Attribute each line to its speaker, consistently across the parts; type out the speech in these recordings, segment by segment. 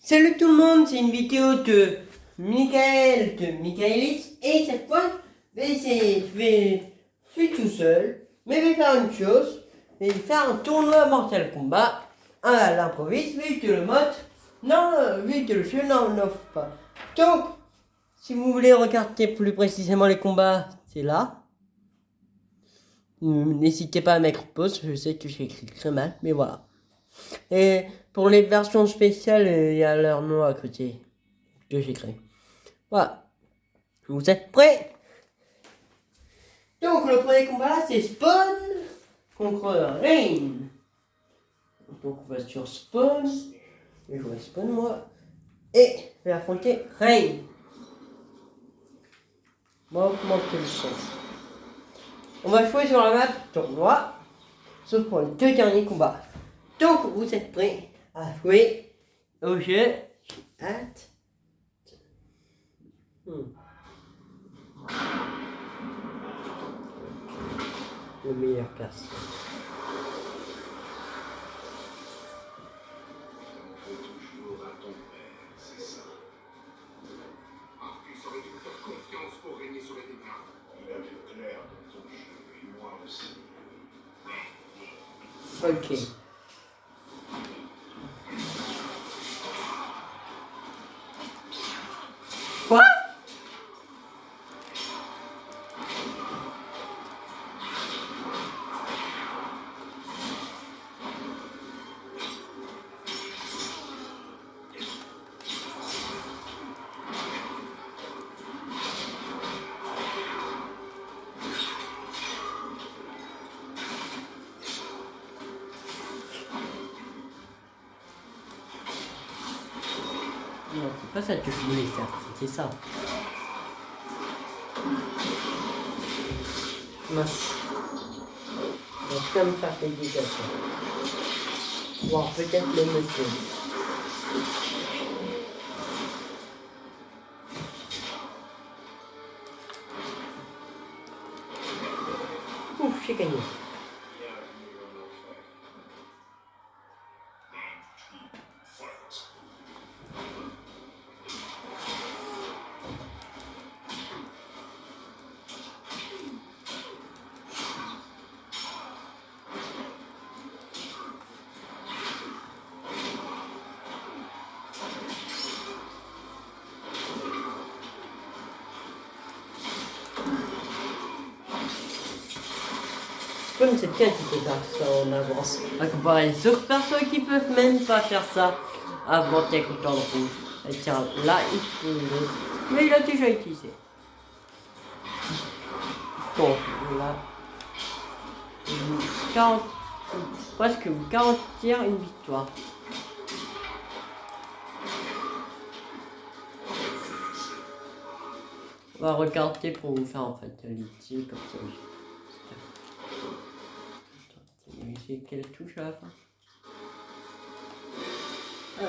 Speaker 1: Salut tout le monde, c'est une vidéo de Michael, de Michaelis, et cette fois, je suis tout seul, mais je vais faire une chose, je vais faire un tournoi Mortal Kombat, à l'improviste, vu que le mode, non, vu que le jeu n'en offre pas. Donc, si vous voulez regarder plus précisément les combats, c'est là. N'hésitez pas à mettre pause, je sais que j'écris très mal, mais voilà. Et pour les versions spéciales, il y a leur nom à côté que j'ai créé. Voilà. Vous êtes prêts? Donc le premier combat c'est Spawn contre Rain. Donc on va sur Spawn. Je vais Spawn moi. Et je vais affronter Rain. On va augmenter le son. On va jouer sur la map tournoi. Sauf pour les deux derniers combats. Donc vous êtes prêts à jouer au jeu? Hâte. Le meilleur classe. Ok. Quoi? Non, c'est pas ça que je voulais faire, c'était ça. Mince. On va quand même faire des dégâts. Voir peut-être le monsieur. Ouf, j'ai gagné. Comme c'est bien qu'il peut faire ça en avance. À comparer les autres personnes qui peuvent même pas faire ça avant d'être dans le rouge. Et tiens, là, il peut. Mais il a déjà utilisé. Bon, là. Presque vous garantir une victoire. On va regarder pour vous faire en fait l'outil comme ça. C'est quelle touche à la fin? Ah.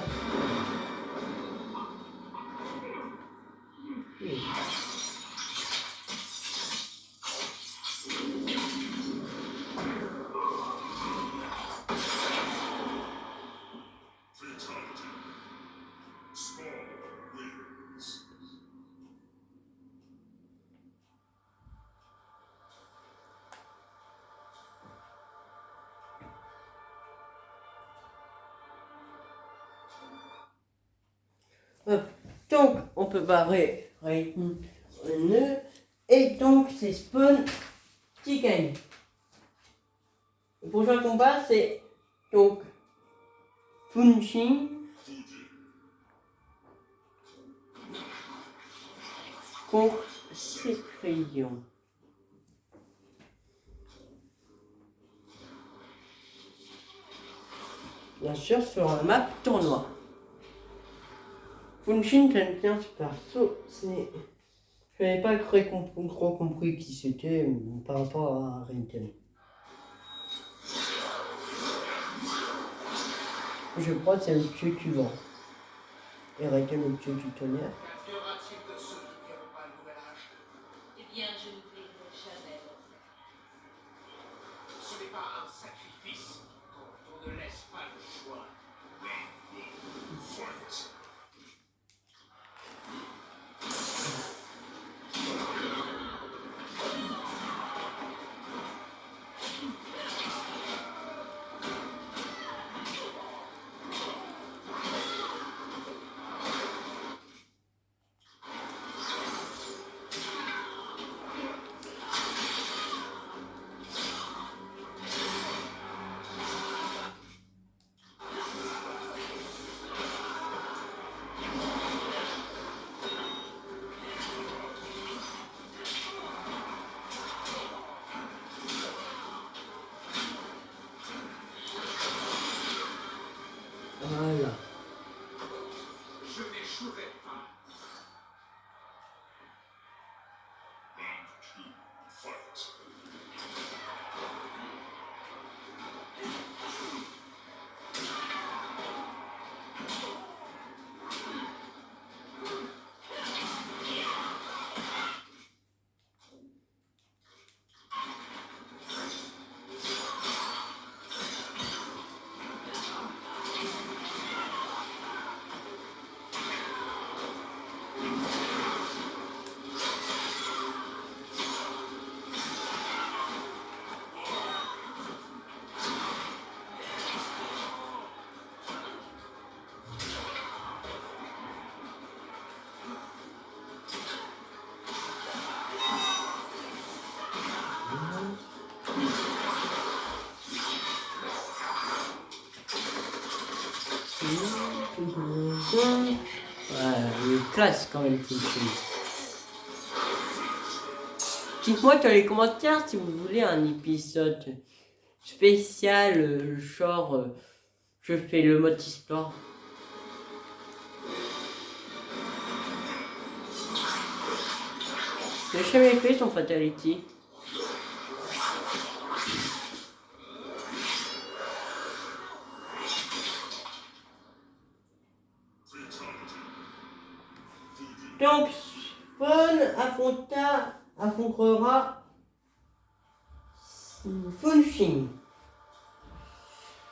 Speaker 1: Donc, on peut barrer un nœud, et donc c'est Spawn qui gagne. Le prochain combat, c'est donc Funshin contre Cyprien. Bien sûr, sur un map tournoi. Funshin, j'aime bien ce perso, c'est... Je n'avais pas trop compris qui c'était par rapport à Raiden. Je crois que c'est le dieu du vent. Et Raiden le dieu du tonnerre.
Speaker 2: Eh bien, je ne paierai jamais votre
Speaker 3: Ce n'est pas un sacrifice quand on ne laisse pas le choix. Fight.
Speaker 1: Voilà.
Speaker 3: Je n'échouerai pas.
Speaker 1: Voilà, il est classe quand même, tout le film. Dites-moi dans les commentaires si vous voulez un épisode spécial, genre je fais le mode histoire. J'ai jamais fait son Fatality. Donc, Spawn affrontera Funshin.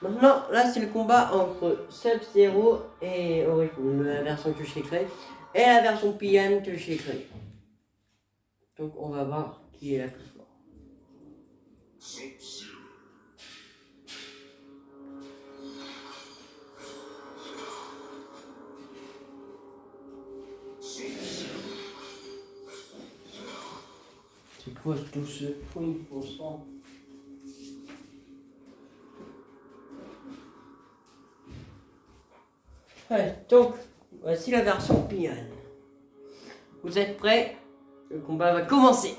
Speaker 1: Maintenant, là, c'est le combat entre Sub-Zero et Origin, la version que j'ai créée, et la version Pian que j'ai créée. Donc, on va voir qui est la plus forte. C'est quoi tout ce point pour sang? Ouais, donc, voici la version Pian. Vous êtes prêts? Le combat va commencer.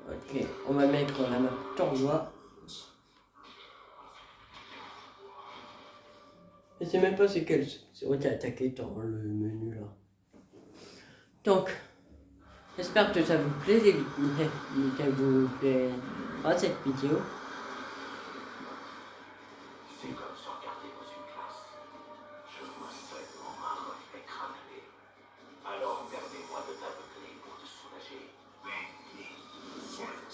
Speaker 1: Ok, on va mettre la map tournoi. Je sais même pas c'est quel c'est attaqué dans le menu là. Donc, j'espère que ça vous plaît, qu'elle vous plaira cette vidéo.
Speaker 3: C'est comme sauvegarder dans une classe. Je vois seulement un reflet craquelé. Alors permets-moi de t'aveugler pour te soulager. Fight.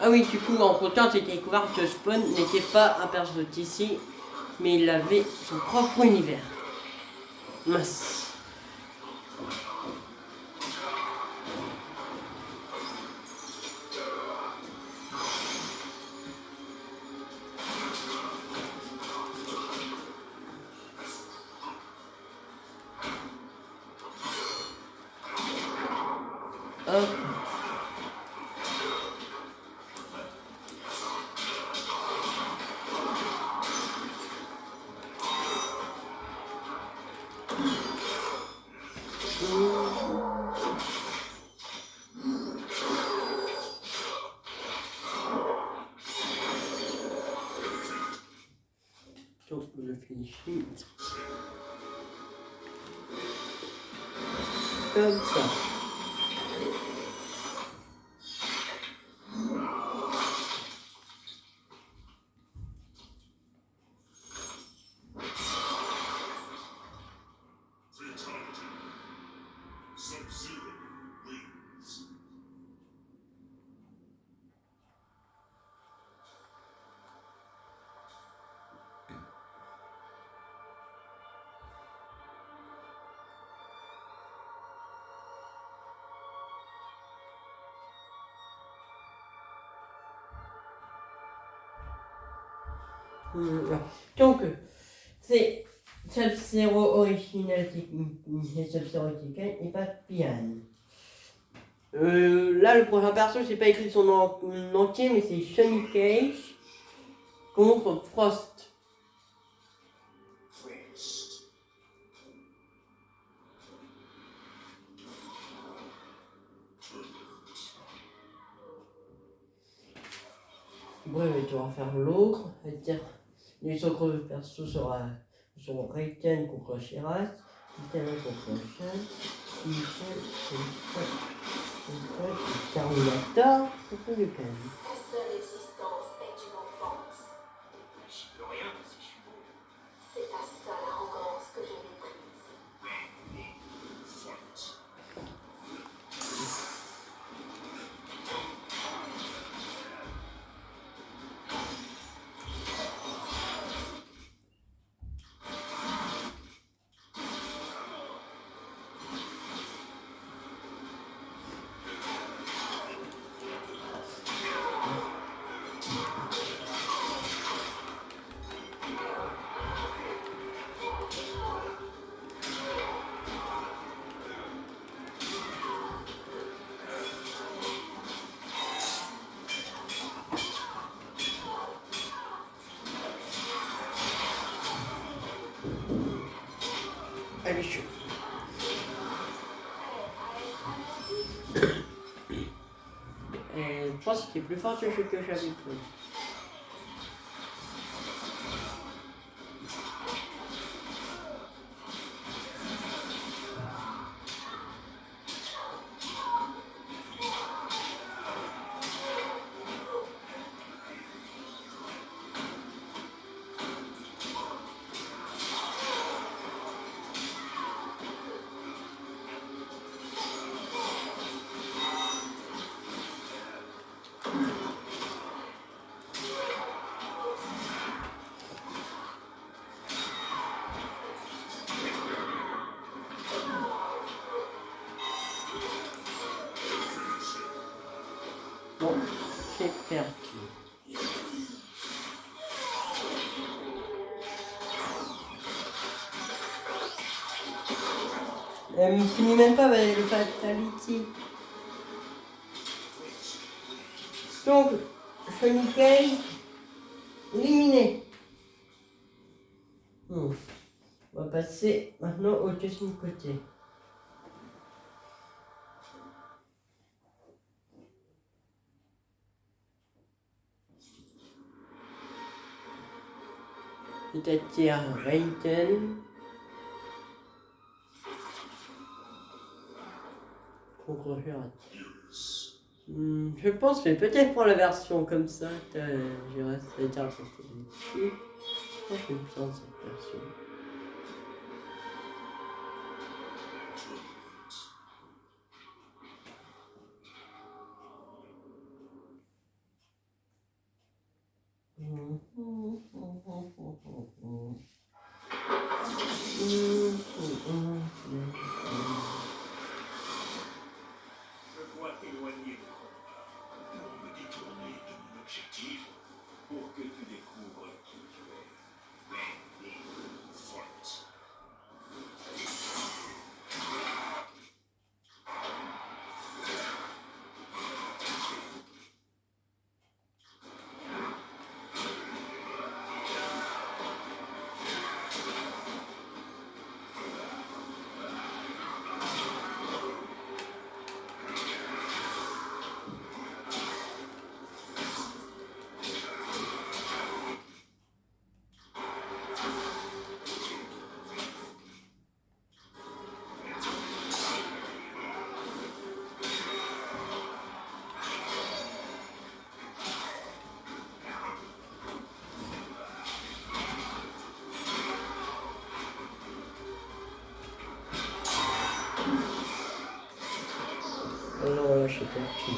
Speaker 1: Ah oui, du coup, entre temps, j'ai découvert que Spawn n'était pas un personnage d'ici, mais il avait son propre univers. Mince. Hop. Donc, je finis. comme ça. Donc, c'est Sub-Zero original et Sub-Zero Tekken et pas Pian. Là, le prochain perso, j'ai pas écrit son nom entier, mais c'est Johnny Cage contre Frost. Ouais, mais tu vas faire l'autre, c'est-à-dire les autres persos seront Raiden contre Shiraz, Kitana contre Shan, Terminator contre Liu Kang.
Speaker 4: Ta seule existence est une offense.
Speaker 3: J'y peux rien si je suis beau.
Speaker 4: C'est ta seule arrogance que je méprise.
Speaker 1: Elle est chaude. Je pense qu'il est plus fort que ce que j'avais cru. Bon, c'est perdu. Elle me finit même pas avec le Fatality. Donc, Johnny Cage éliminé. On va passer maintenant au deuxième côté. C'est-à-dire Raiden contre Shiraz. Je pense, mais peut-être pour la version comme ça, Shiraz, c'est-à-dire la sortie dessus. Je pense que je vais prendre cette version.
Speaker 3: Je dois t'éloigner de toi. Non, me détourner de mon objectif pour que tu découvres qui tu es.
Speaker 1: Alors là, je sais pas qui.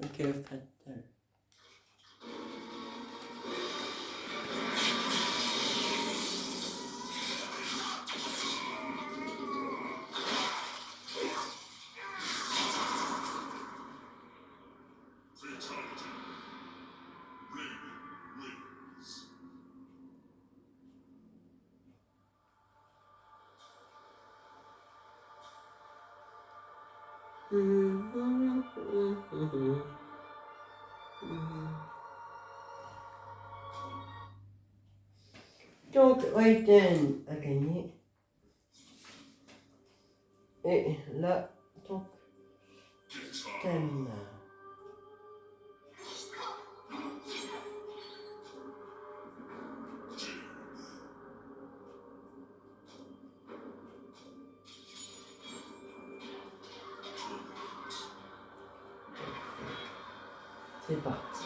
Speaker 1: Ok, fatal. Donc, Raiden a gagné. Et là, donc, Stan. C'est parti.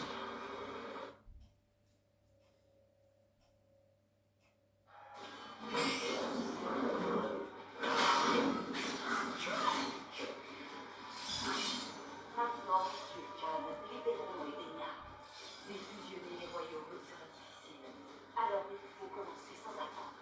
Speaker 5: Maintenant, Monsieur Khan, libérons Edenia. Défusionner les royaumes sera difficile. Alors il faut commencer sans attendre.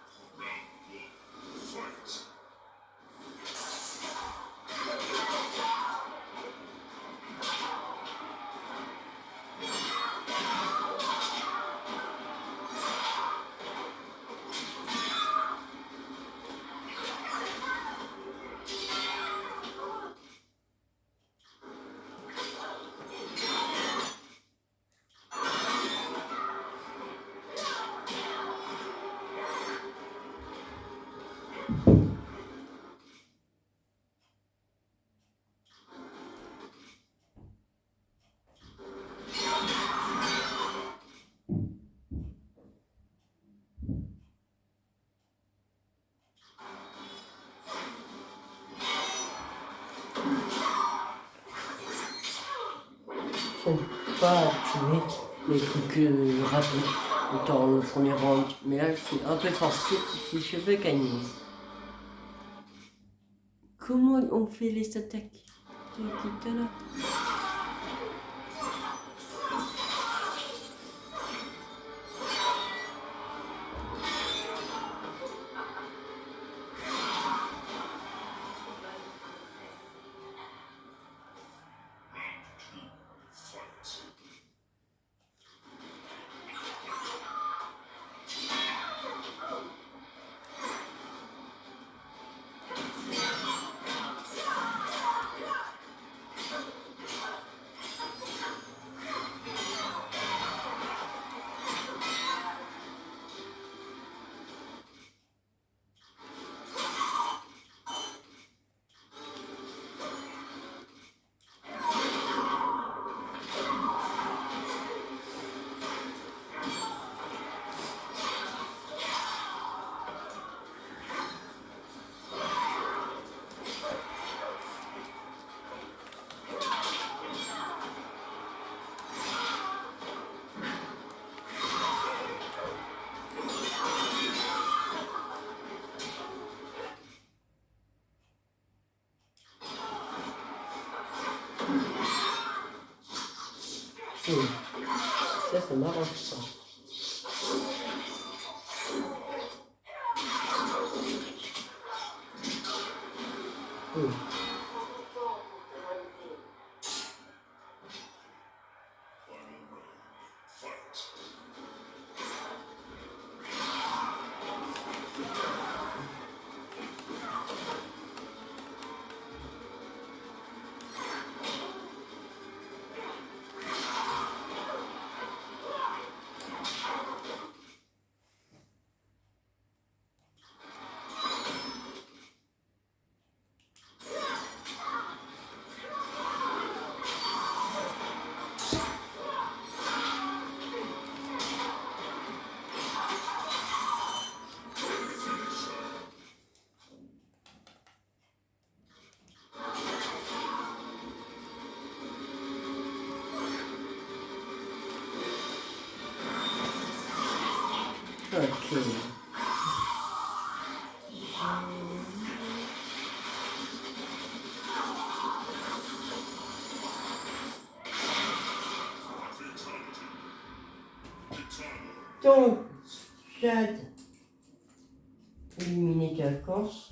Speaker 5: Sont pas timides, mais plus rapides dans le premier round. Mais là, je suis un peu forcé si je veux gagner. Comment on fait les attaques de Kitana? Ça m'arrange pas. Ok. Donc, Jade éliminé Calcance.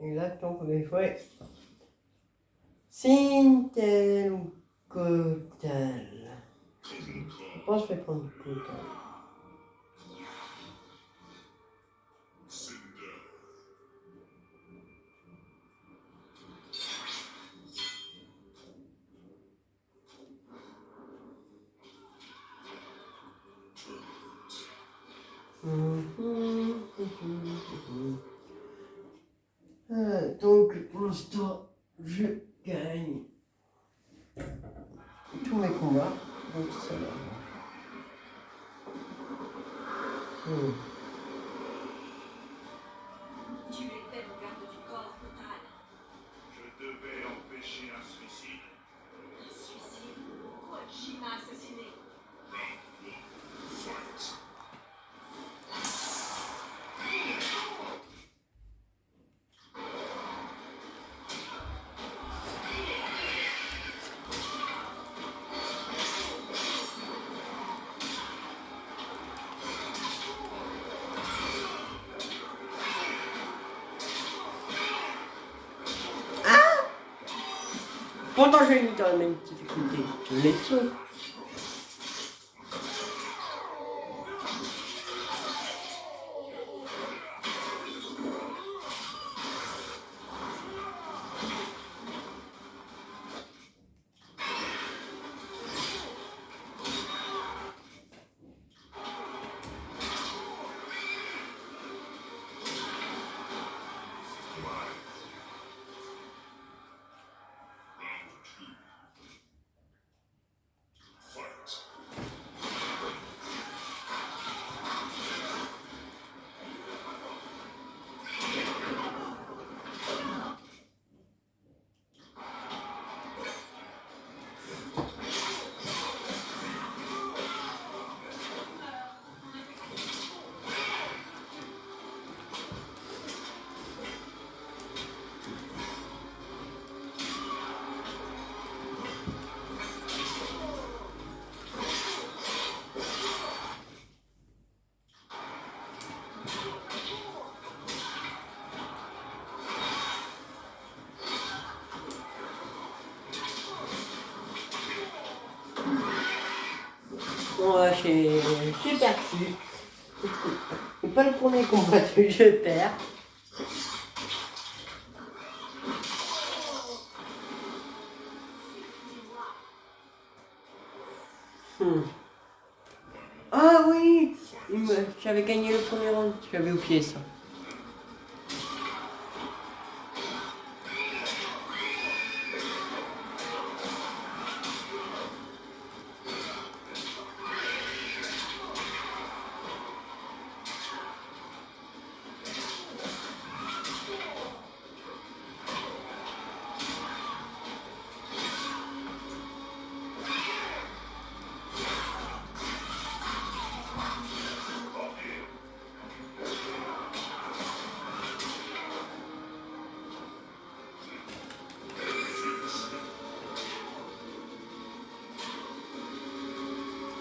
Speaker 5: Et là, donc, on va Sintel ou Kotal. Je pense que je vais prendre Kotal. Donc, pour l'instant, je gagne tous mes combats. Donc, ça va.
Speaker 2: Tu étais le garde du corps total.
Speaker 3: Je devais empêcher un suicide.
Speaker 2: Un suicide. Pourquoi Jin m'a assassiné?
Speaker 3: Fight.
Speaker 5: Pourtant, j'ai mis dans la même difficulté. Je l'ai sauvé. Moi, j'ai perdu. C'est pas le premier combat que je perds. Ah oui, j'avais gagné le premier round, j'avais oublié ça.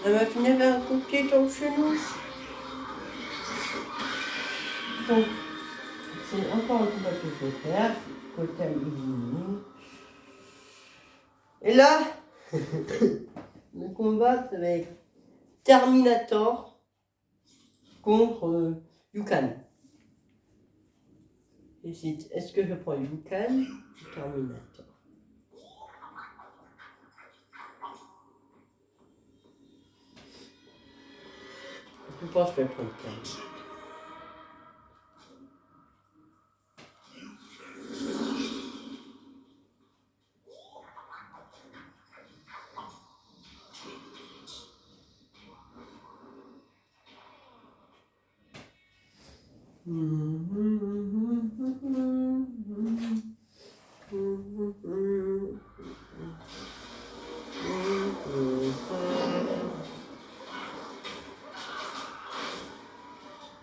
Speaker 1: Elle va finir un côté dans le genou. Donc, c'est encore un combat que je vais faire. Côté éliminé. Et là, le combat, ça va être Terminator contre Yukan. J'hésite. Est-ce que je prends Yukan ou Terminator? Je pense que je vais prendre Terminator.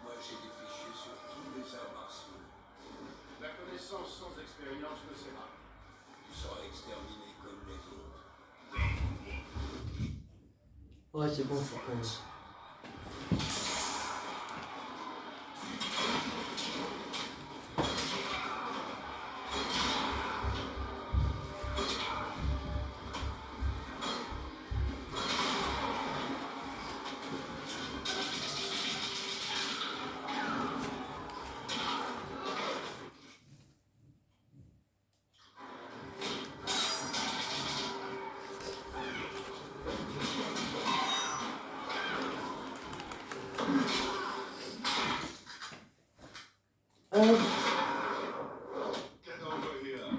Speaker 3: Moi, j'ai des fichiers sur tous les arts martiaux. La connaissance sans expérience ne sert à rien. Tu seras exterminé comme les autres.
Speaker 1: Ouais, c'est bon, c'est bon.
Speaker 3: Get over here.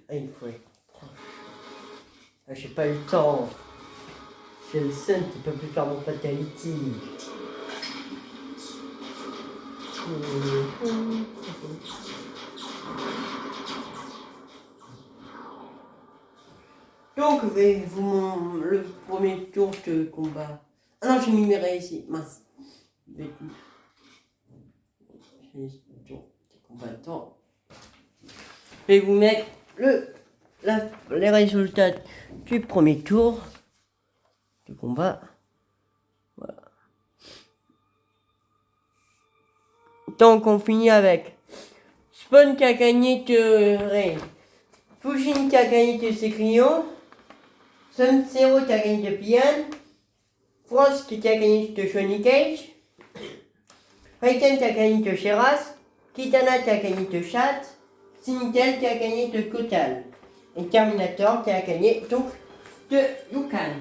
Speaker 3: Ah, il faut être proche. Ah, j'ai pas eu le temps. J'ai le seul qui peut plus faire mon fatality. Donc, le premier tour de combat. Ah non, j'ai mis mes raies ici. Mince. J'ai mis le tour des combattants. Je vais vous mettre les résultats du premier tour de combat. Voilà. Donc on finit avec Spawn qui a gagné de Ray, Fujin qui a gagné de Sekrion, Sun-Zero qui a gagné de Pian, Frost qui a gagné de Johnny Cage, Raiden qui a gagné de Sheraz, Kitana qui a gagné de Chat, Sintel qui a gagné de Kotal et Terminator qui a gagné donc de Yukan.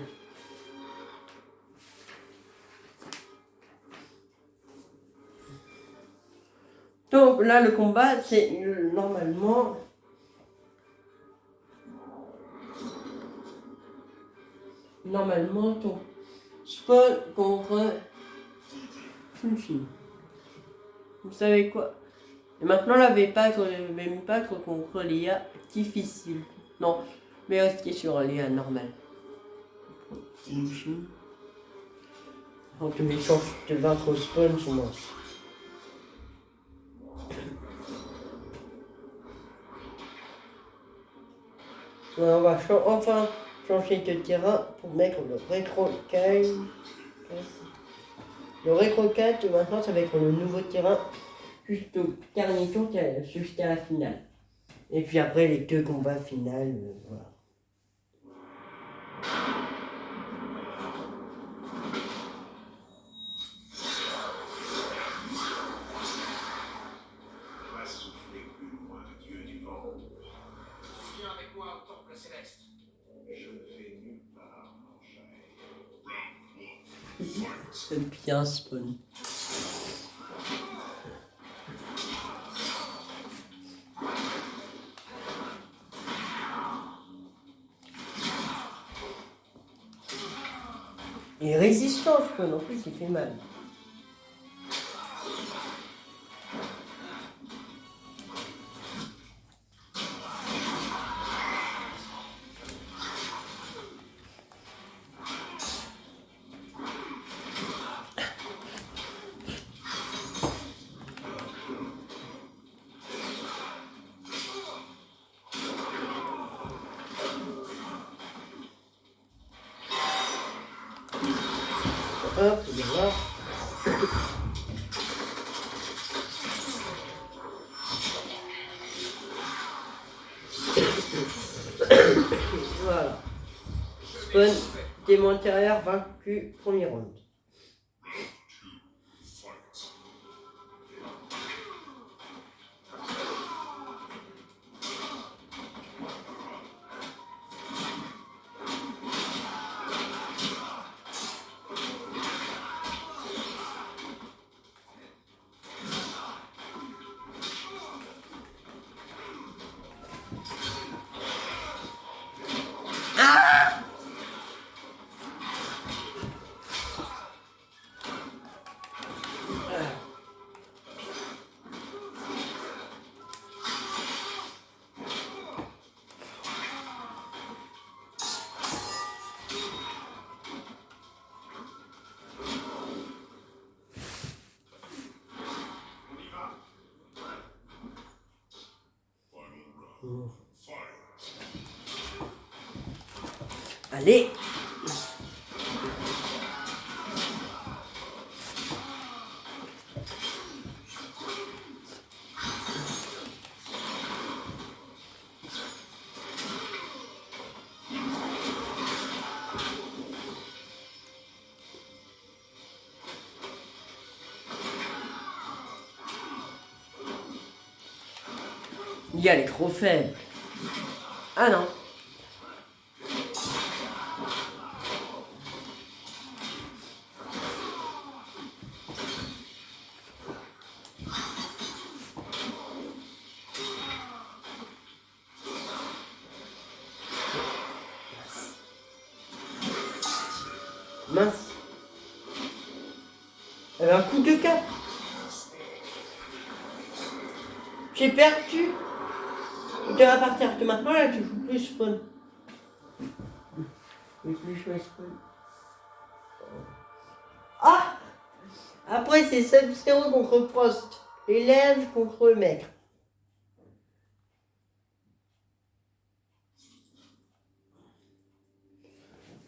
Speaker 3: Donc là le combat c'est normalement ton Spawn contre Fujin. Vous savez quoi? Et maintenant la même pas contre l'IA difficile. Non, mais restez sur l'IA normale. Donc les chances de vaincre au spawn sont minces. On va enfin changer de terrain pour mettre le rétro-cage. Le rétro-cage maintenant ça va être le nouveau terrain juste au dernier tour jusqu'à la finale. Et puis après les 2 combats finaux, voilà.
Speaker 6: Va souffler plus loin, dieu du vent.
Speaker 7: Viens avec moi au temple céleste.
Speaker 6: Je ne vais nulle part, mon cher.
Speaker 5: C'est bien Spawn.
Speaker 3: Et résistant, Spawn, en plus il fait mal. Hop, il est mort. Voilà. Spawn, démon intérieur vaincu, premier round. Allez. Il y a les trop faibles. Ah non. Mince. Elle a un coup de cap. J'ai perdu. Tu vas partir. Maintenant là tu joues plus Spawn. Plus jouer Spawn. Ah. Après c'est Sub-Zero contre Frost. Élève contre Maître.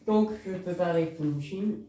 Speaker 3: Donc je peux parler Funshin.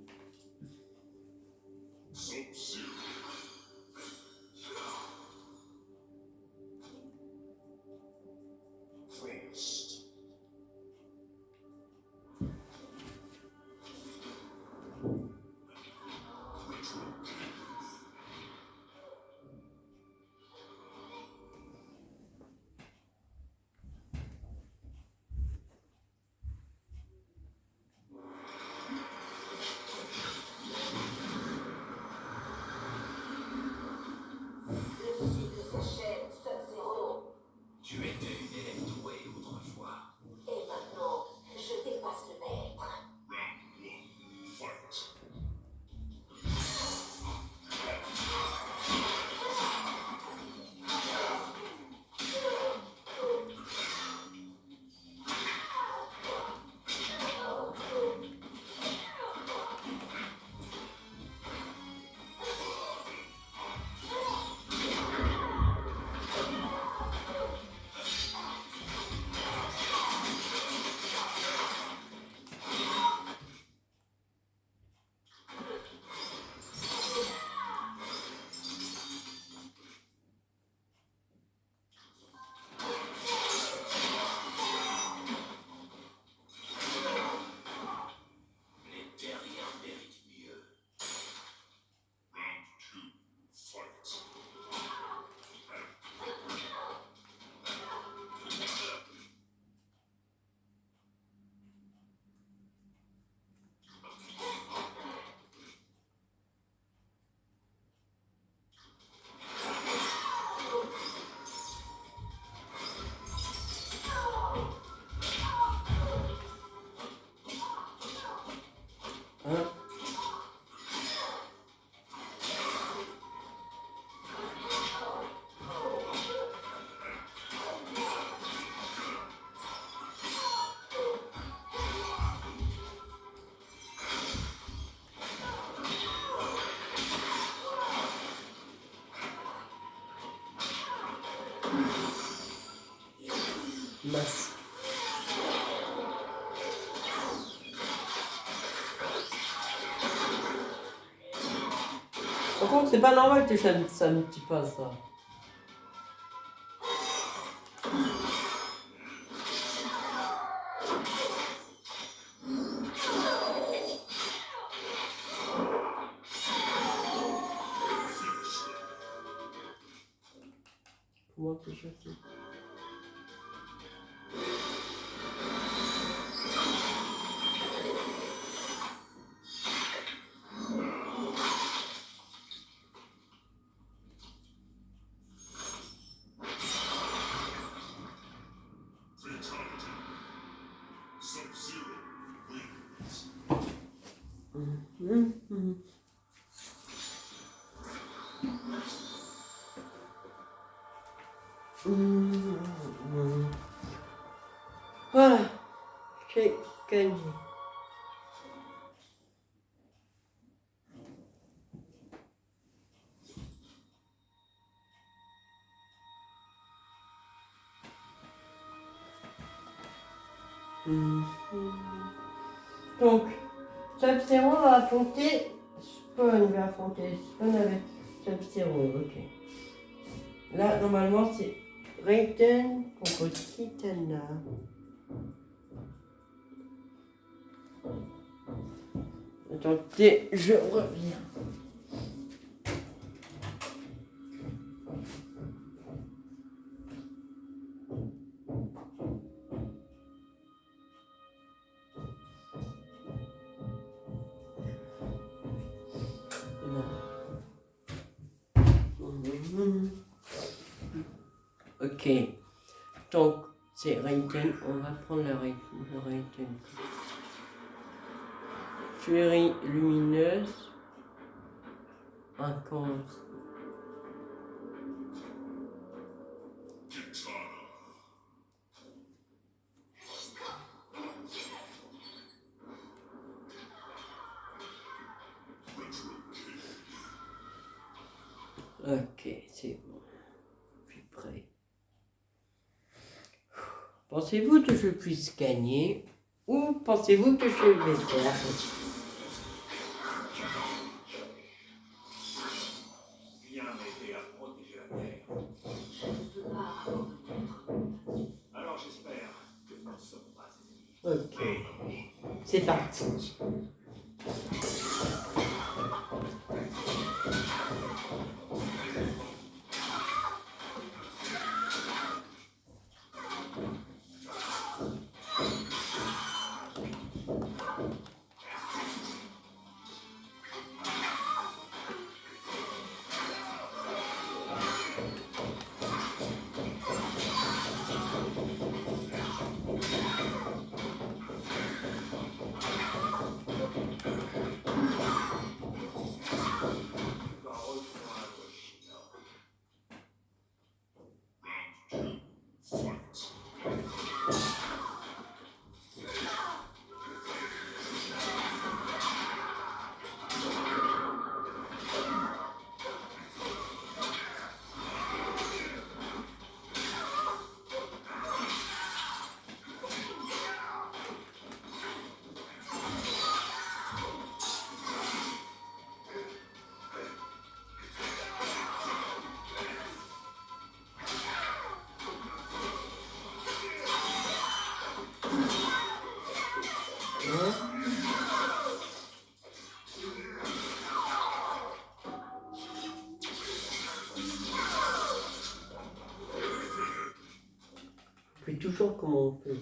Speaker 5: Par contre, c'est pas normal que ça me tue pas ça. Comment te chercher? Voilà, j'ai gagné.
Speaker 3: Donc, Sub-Zero va affronter Spawn, avec Sub-Zero, ok. Là, normalement, c'est Raiden contre Kitana. Attendez, je reviens.
Speaker 5: Ok, donc c'est Raiden, on va prendre le Raiden. Furie lumineuse, inconscient. Ok, c'est bon. Je suis prêt. Pensez-vous que je puisse gagner ou pensez-vous que je vais perdre?
Speaker 6: Rien n'a aidé à protéger la Terre.
Speaker 4: Je ne peux pas reconnaître.
Speaker 6: Alors j'espère que nous ne sommes pas ennemis.
Speaker 5: Ok, c'est parti. Je sais toujours comment on fait.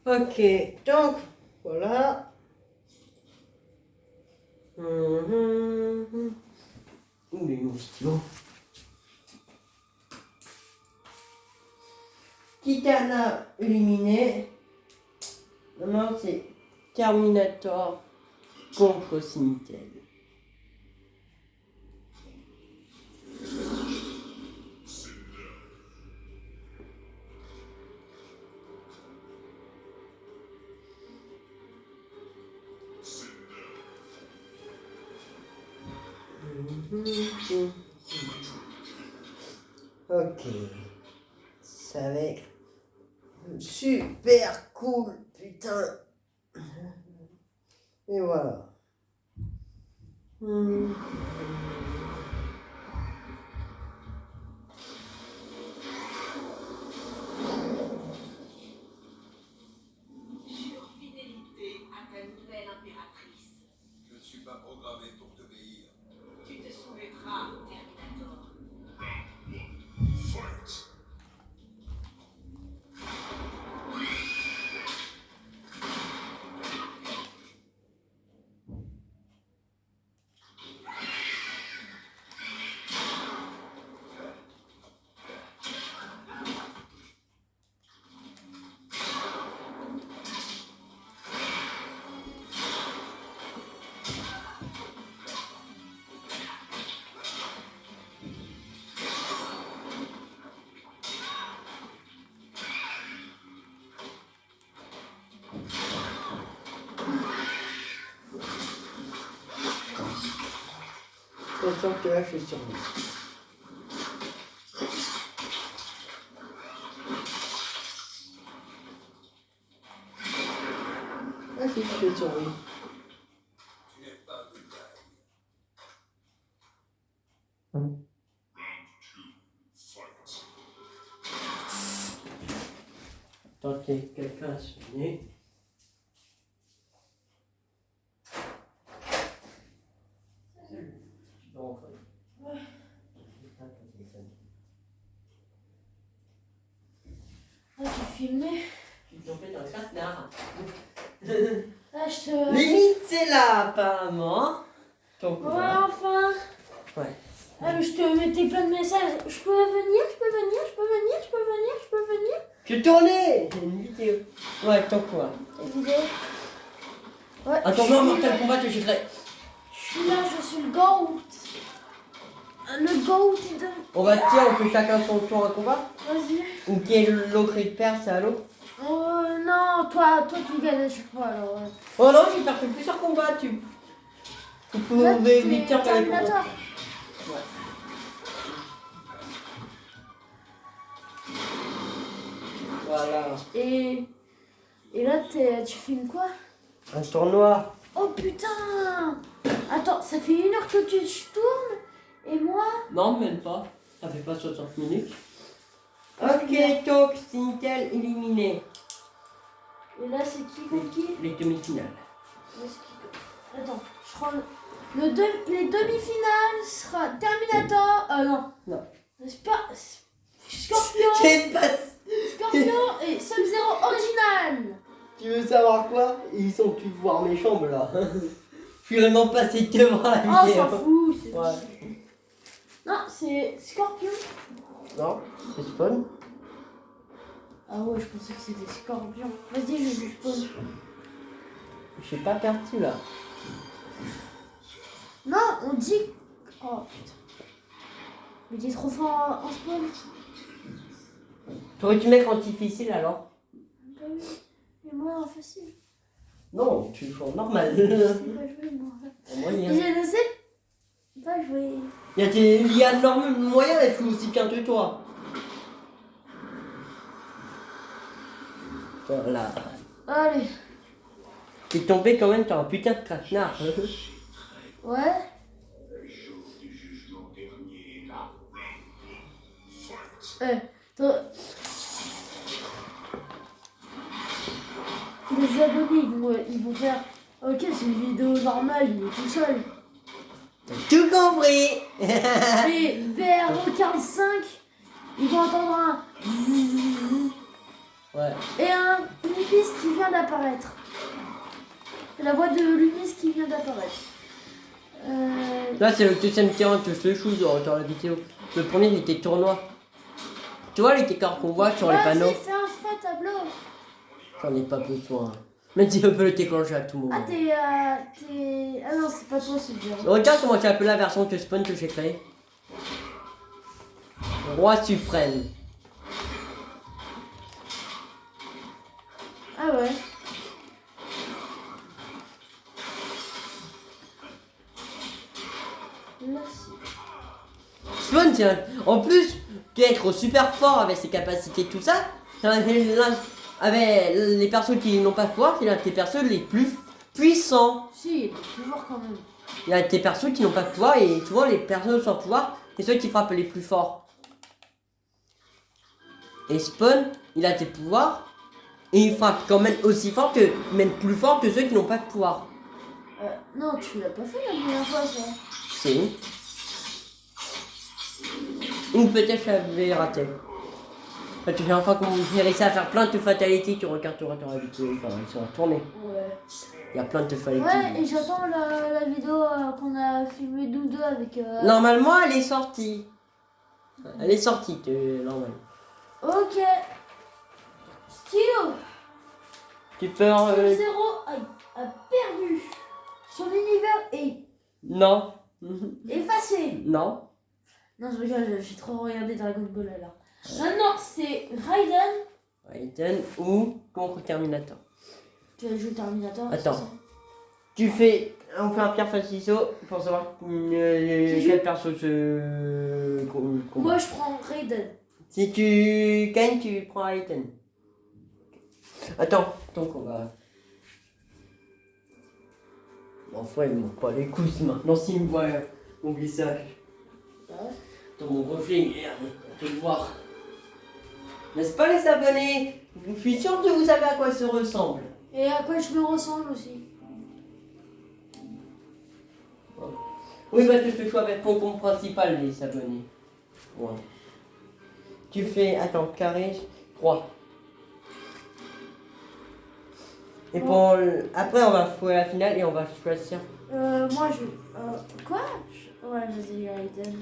Speaker 3: Ok, donc, voilà.
Speaker 5: Où est mon stylo?
Speaker 3: Kitana éliminé. Maintenant, c'est Terminator contre Sintel.
Speaker 1: Ok. Ça va être super cool, putain. Et voilà.
Speaker 4: Jure fidélité à ta nouvelle impératrice.
Speaker 6: Je ne suis pas programmé pour t'obéir.
Speaker 4: Tu te soumettras, Terminator.
Speaker 6: Fight.
Speaker 1: Attention que là, je suis sur lui. Ah si, je suis sur lui.
Speaker 6: Tu n'es pas de taille. Fight.
Speaker 5: Tant qu'il y a quelqu'un à soigner. Tu peux rentrer.
Speaker 3: Ouais.
Speaker 5: Éteins ton téléphone.
Speaker 3: Ah, tu filmais.
Speaker 5: Tu te tombes dans le casse-nard.
Speaker 3: Ah, je te.
Speaker 1: Limite, c'est là, apparemment.
Speaker 5: Ton coup,
Speaker 3: Ouais,
Speaker 5: là.
Speaker 3: enfin.
Speaker 5: Ouais.
Speaker 3: Ah, mais je te mettais plein de messages. Je peux venir, je peux venir, je peux venir, je peux venir, je peux venir.
Speaker 1: Je tournais. J'ai une vidéo.
Speaker 5: Ouais, ton quoi.
Speaker 3: Et vidéo. Ouais.
Speaker 5: Attends,
Speaker 3: je
Speaker 5: non,
Speaker 3: suis
Speaker 5: Mortal
Speaker 3: là.
Speaker 5: Kombat, je suis prêt.
Speaker 3: Je suis là, je suis le GOAT. Le GOAT de.
Speaker 1: On va se dire, on fait chacun son tour à combat.
Speaker 3: Vas-y.
Speaker 1: Ou qui est l'autre il perd, c'est à l'autre.
Speaker 3: Non, toi tu gagnes à chaque fois alors.
Speaker 1: Oh non, j'ai perdu plusieurs combats, tu. Tu
Speaker 3: Là,
Speaker 1: pouvais
Speaker 3: t'es
Speaker 1: vite faire les combats.
Speaker 3: Terminator.
Speaker 1: Voilà.
Speaker 3: Et là, tu filmes quoi?
Speaker 1: Un tournoi.
Speaker 3: Oh putain! Attends, ça fait 1 heure que tu tournes et moi?
Speaker 5: Non, même pas. Ça fait pas 60 minutes.
Speaker 1: Ok, Tox, Intel éliminé.
Speaker 3: Et là, c'est qui contre qui?
Speaker 5: Les demi-finales.
Speaker 3: Là, c'est qui? Attends, je prends les demi-finales sera Terminator. Non.
Speaker 1: Non.
Speaker 3: Scorpion.
Speaker 1: Qu'est-ce qui se passe?
Speaker 3: Scorpion et Sub-Zero original.
Speaker 1: Tu veux savoir quoi? Ils sont plus voir mes chambres là. Je suis vraiment passé devant la
Speaker 3: Oh, on
Speaker 1: vidéo.
Speaker 3: s'en fout.
Speaker 1: Ouais.
Speaker 3: Non, c'est Scorpion.
Speaker 1: Non, c'est Spawn.
Speaker 3: Ah ouais, je pensais que c'était Scorpion. Vas-y, je spawn.
Speaker 1: Je suis pas perdu là.
Speaker 3: Non, on dit. Oh putain. Mais t'es trop fort en spawn.
Speaker 1: T'aurais-tu mettre en difficile alors?
Speaker 3: Bah oui. Et moi en facile.
Speaker 1: Non, tu joues en normal.
Speaker 3: Je sais pas jouer moi.
Speaker 1: En moyen.
Speaker 3: Je ne sais pas jouer.
Speaker 1: Il y a énormément de moyens d'être aussi bien que toi. Voilà.
Speaker 3: Allez.
Speaker 1: T'es tombé quand même, t'as un putain de traquenard.
Speaker 3: Ouais.
Speaker 6: Le jour du jugement dernier est là. Fight.
Speaker 3: Attends. Les abonnés, ils vont faire. Ok, c'est une vidéo normale, il est tout seul.
Speaker 1: T'as tout compris.
Speaker 3: Et vers 15-5, ils vont entendre un zzzz
Speaker 1: Ouais.
Speaker 3: et un Lumis qui vient d'apparaître. C'est la voix de Lumis qui vient d'apparaître.
Speaker 1: Là, c'est le deuxième terrain que je chose dans la vidéo. Le premier, il était tournoi. Tu vois les cartes qu'on voit sur les panneaux?
Speaker 3: Vas-y, fais un tableau.
Speaker 1: J'en ai pas besoin. Mais tu peux le déclencher à tout moment.
Speaker 3: Ah, t'es. Ah non, c'est pas toi, c'est bien.
Speaker 1: Regarde comment tu appelles la version de Spawn que j'ai créée. Roi suprême.
Speaker 3: Ah ouais.
Speaker 8: Là, si.
Speaker 3: Spawn, en plus d'être super fort avec ses capacités, tout ça, avec les persos qui n'ont pas de pouvoir, c'est l'un des persos les plus puissants.
Speaker 8: Si, il est plus fort quand même.
Speaker 3: Il y a des persos qui n'ont pas de pouvoir et souvent les persos sans pouvoir, c'est ceux qui frappent les plus forts. Et Spawn, il a des pouvoirs et il frappe quand même aussi fort que, même plus fort que ceux qui n'ont pas de pouvoir.
Speaker 8: Non, tu l'as pas fait la première fois, ça.
Speaker 3: Si. Ou peut-être je l'avais raté. Parce que j'ai enfin qu'on j'ai réussi à faire plein de fatalités, tu regarderas ton habitude, enfin ils sont tournés.
Speaker 8: Ouais.
Speaker 3: Il y a plein de fatalités.
Speaker 8: Ouais, et j'attends la vidéo qu'on a filmée nous deux avec...
Speaker 3: Normalement elle est sortie. Elle est sortie, normalement.
Speaker 8: Ok. Stylo,
Speaker 3: Tu peux
Speaker 8: Sub-Zero a perdu. Son univers est
Speaker 3: Non.
Speaker 8: effacé.
Speaker 3: Non.
Speaker 8: Non, je rigole, j'ai trop regardé Dragon Ball là. Maintenant, c'est Raiden.
Speaker 3: Raiden ou contre Terminator.
Speaker 8: Tu vas jouer Terminator.
Speaker 3: Attends.
Speaker 8: c'est ça
Speaker 3: Tu fais. On fait un pierre face ciseaux pour savoir quel perso se combat.
Speaker 8: Moi, je prends Raiden.
Speaker 3: Si tu gagnes, tu prends Raiden. Attends, donc on va. Bon, fois, il me manque pas les coups maintenant s'il me voit mon visage. Dans mon reflet, merde, on peut le voir. N'est-ce pas les abonnés? Je suis sûr que vous savez à quoi ça ressemble.
Speaker 8: Et à quoi je me ressemble aussi.
Speaker 3: Oui, parce que je choisis avec mon compte principal, les abonnés. Ouais. Tu fais, attends, carré 3. Et pour après, on va jouer la finale et on va choisir.
Speaker 8: Moi, quoi Ouais, vas-y, Raiden.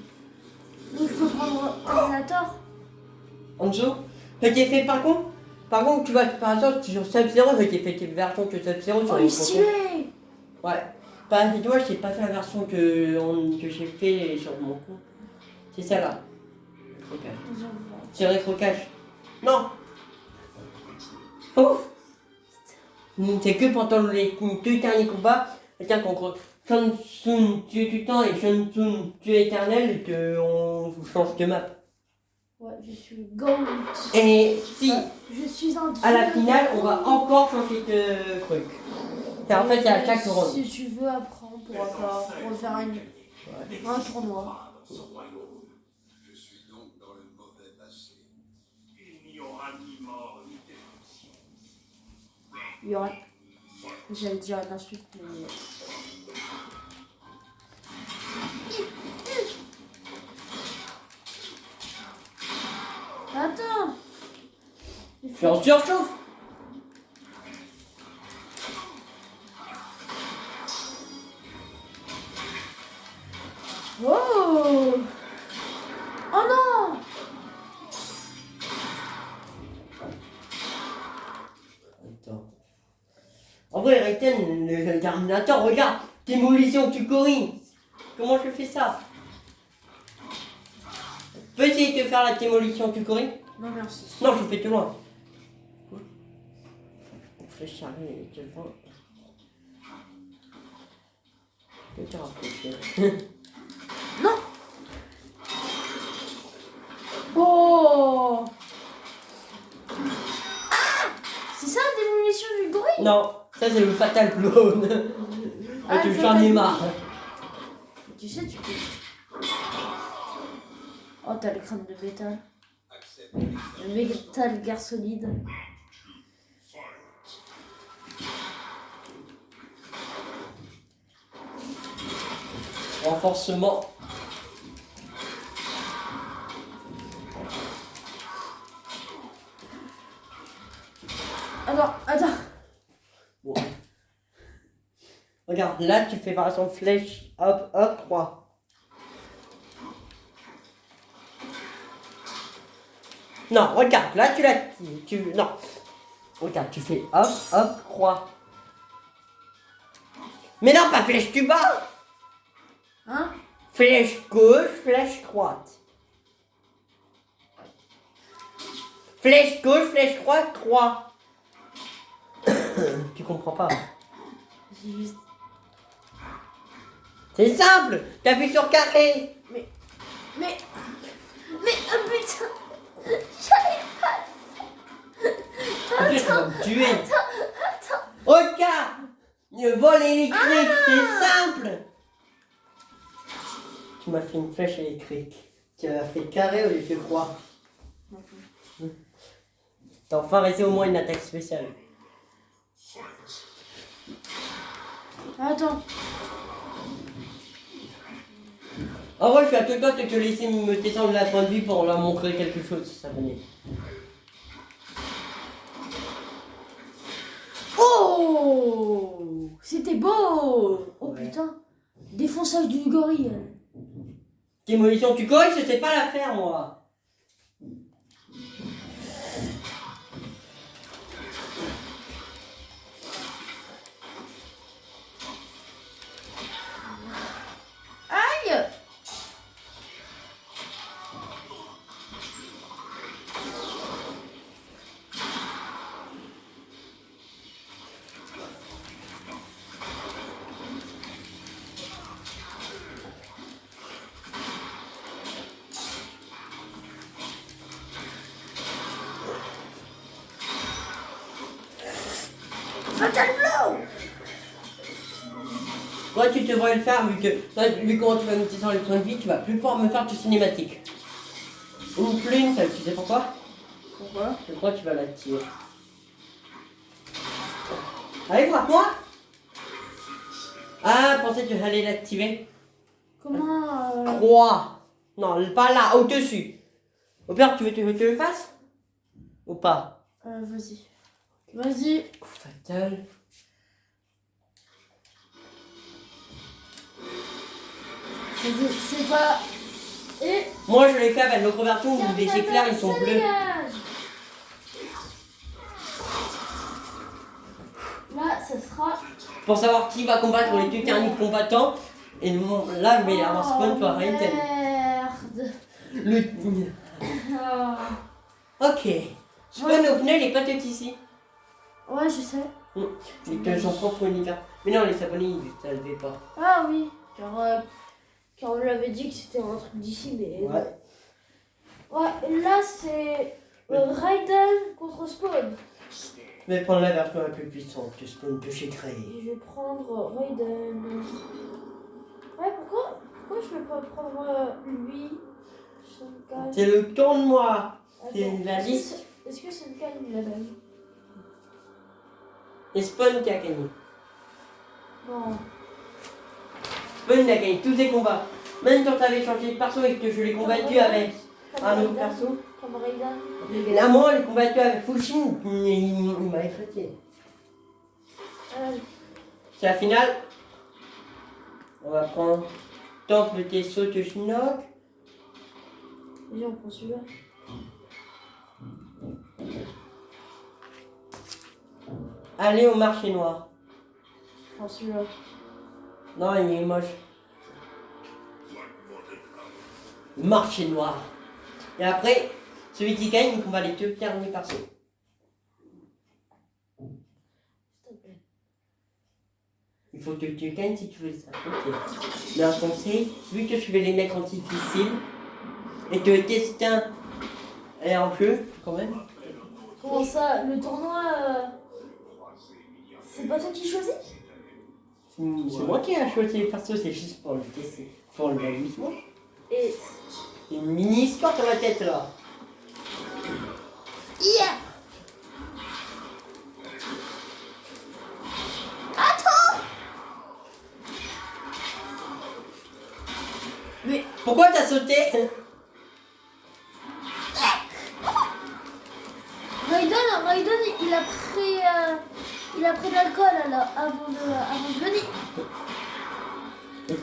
Speaker 8: Donc, je peux prendre Terminator.
Speaker 3: En dessous, je t'ai fait par contre, tu vois, par exemple, sur Sub-Zero, je t'ai fait une version que Sub-Zero sur
Speaker 8: Oh, il
Speaker 3: les
Speaker 8: est stylé.
Speaker 3: Ouais. Bah, tu vois, j'ai pas fait la version que j'ai fait sur mon compte. C'est celle-là. Rétro-cache. C'est rétro-cache. Non. Ouf. C'est que pendant les 2 derniers combats, c'est-à-dire contre Shang Tsung, Dieu du temps, et Shang Tsung, Dieu éternel, qu'on change de map.
Speaker 8: Ouais, je suis Gold.
Speaker 3: Et si,
Speaker 8: Je suis un dieu.
Speaker 3: à la finale, on va encore changer de truc. Car en fait, c'est à chaque round.
Speaker 8: Si tu veux, après, on pourra faire un tournoi.
Speaker 6: Je suis donc dans le mauvais passé.
Speaker 7: Il n'y aura ni mort ni définition.
Speaker 8: Il y aura... J'allais dire une insulte, mais... Attends.
Speaker 3: Je suis en surchauffe.
Speaker 8: Oh. Oh non.
Speaker 3: Attends. En vrai, Raiden, le Terminator, regarde, démolition tu corriges. Comment je fais ça? Peux essayer de faire la démolition tu corriges?
Speaker 8: Non, merci.
Speaker 3: Non, je fais de loin. Flèche chargée devant. Je vais te rapprocher.
Speaker 8: Non. Oh. Ah. C'est ça, la démolition du gorille?
Speaker 3: Non, ça c'est le Fatal Blow.
Speaker 8: Ah,
Speaker 3: Tu
Speaker 8: le
Speaker 3: j'en ai
Speaker 8: Fatal
Speaker 3: marre.
Speaker 8: Tu sais, tu peux... Oh, t'as le crâne de métal.
Speaker 6: Accepte
Speaker 8: Le métal guerre solide.
Speaker 3: Renforcement.
Speaker 8: Attends.
Speaker 3: Bon. Regarde, là tu fais par exemple flèche, hop, hop, 3. Non, regarde, là non. Regarde, tu fais hop, hop, croix. Mais non, pas flèche du bas.
Speaker 8: Hein?
Speaker 3: Flèche gauche, flèche droite. Flèche gauche, flèche droite, 3. Tu comprends pas.
Speaker 8: J'ai juste...
Speaker 1: C'est simple. T'appuies sur carré.
Speaker 8: Mais, oh putain, j'arrive pas.
Speaker 1: Tu vas me tuer.
Speaker 8: Attends.
Speaker 1: Regarde. Le vol électrique, c'est simple. Tu m'as fait une flèche électrique. Tu as fait carré au lieu de croix. T'as enfin réussi au moins une attaque spéciale.
Speaker 8: Attends.
Speaker 1: En vrai, je suis à deux doigts de te laisser me descendre la point de vie pour leur montrer quelque chose, ça venait.
Speaker 8: Oh, c'était beau. Oh
Speaker 1: Ouais.
Speaker 8: putain, défonçage du gorille.
Speaker 1: Démolition, tu corriges, je sais pas la faire, moi.
Speaker 8: Aïe. Fatal blow.
Speaker 1: Toi, tu devrais le faire, vu que là, vu comment tu vas me descendre les points de vie, tu vas plus pouvoir me faire de cinématique. Une plume, ça, tu sais pourquoi?
Speaker 8: Pourquoi?
Speaker 1: Je crois que tu vas la tirer. Allez, frappe-moi! Ah, pensais que tu allais l'activer.
Speaker 8: Comment
Speaker 1: Croix! Non, pas là, au-dessus. Au pire, tu veux que je te le fasse? Ou pas?
Speaker 8: Vas-y. Vas-y.
Speaker 1: Coup fatal.
Speaker 8: C'est pas. Et.
Speaker 1: Moi, je l'ai fait avec l'autre version où les éclairs, ils sont
Speaker 8: Ça
Speaker 1: bleus.
Speaker 8: dégage. Là, ça sera.
Speaker 1: Pour savoir qui va combattre les deux derniers combattants. Et là, je vais avoir spawn toi, Raiden.
Speaker 8: Merde.
Speaker 1: Le...
Speaker 8: Oh.
Speaker 1: Ok. Spawn au final, il est pas tout ici.
Speaker 8: Ouais, je sais.
Speaker 1: Il a son propre univers. Mais non, les abonnés, ils ne savaient pas.
Speaker 8: Ah oui. Car on lui avait dit que c'était un truc d'ici, mais.
Speaker 1: Ouais.
Speaker 8: Ouais, là, c'est. Raiden contre Spawn.
Speaker 1: Je vais prendre la version la plus puissante que Spawn peut j'ai créé.
Speaker 8: Et je vais prendre Raiden. Ouais, pourquoi je vais pas prendre lui Shenkai.
Speaker 1: C'est le tournoi. C'est
Speaker 8: Attends,
Speaker 1: la liste.
Speaker 8: Est-ce que Shenkai il l'a même?
Speaker 1: Et Spawn qui a gagné.
Speaker 8: Non.
Speaker 1: Spawn a gagné tous ses combats. Même quand t'avais changé de perso et que je l'ai combattu avec un autre perso.
Speaker 8: Comme Raiden.
Speaker 1: Et là, moi, je l'ai combattu avec Fushin. Il m'a éclaté. C'est la finale. On va prendre Temple des sauts de Shinnok.
Speaker 8: Déjà, on prend celui-là.
Speaker 1: Aller au marché noir.
Speaker 8: Je prends celui-là.
Speaker 1: Non, il est moche. Marché noir. Et après, celui qui gagne, il combat les deux derniers persos.
Speaker 8: S'il te plaît.
Speaker 1: Il faut que tu gagnes si tu veux ça. Ok. Mais un conseil, vu que je vais les mettre en difficile, et que le destin est en jeu, quand même.
Speaker 8: Comment ça? Le tournoi. C'est pas toi qui choisis?
Speaker 1: C'est moi qui ai choisi les persos, c'est juste pour le tester. Pour l'amusement.
Speaker 8: Et.
Speaker 1: C'est une mini histoire dans la tête là.
Speaker 8: Yeah! Mais.
Speaker 1: Pourquoi t'as sauté?
Speaker 8: Raiden, il a pris de l'alcool alors, avant de venir.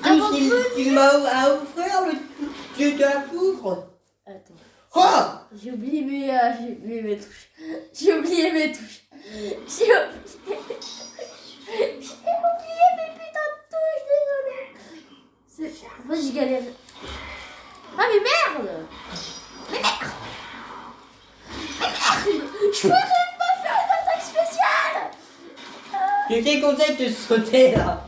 Speaker 8: Avant
Speaker 1: Tu m'as à offrir le dieu de la foudre.
Speaker 8: Attends,
Speaker 1: Quoi?
Speaker 8: j'ai oublié mes touches. J'ai oublié mes putains de touches, désolé. En fait, j'ai galéré. Ah mais merde! Je peux même pas faire une attaque spéciale!
Speaker 1: Je t'ai conseillé de sauter là.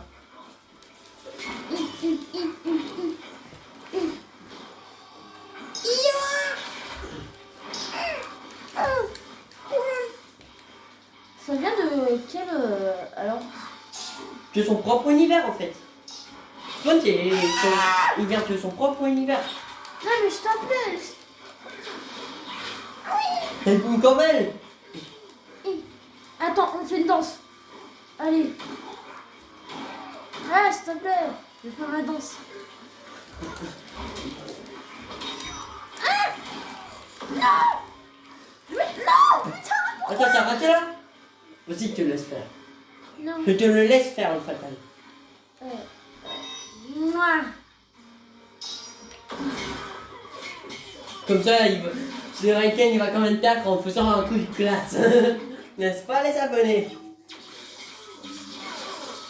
Speaker 3: de son propre univers en fait. Spawn, il vient de son propre univers.
Speaker 8: Non, mais je t'appelle.
Speaker 3: C'est une comme elle.
Speaker 8: Attends, on fait une danse. Allez. Ah, s'il te plaît. Je vais faire ma danse. Ah non. Non, putain.
Speaker 3: Attends, t'as raté là? Vas-y, je te laisse faire.
Speaker 8: Non.
Speaker 3: Je te le laisse faire le fatal.
Speaker 8: Mouah.
Speaker 3: Comme ça, ce Raiken il va quand même perdre en faisant un coup de classe. N'est-ce pas les abonnés?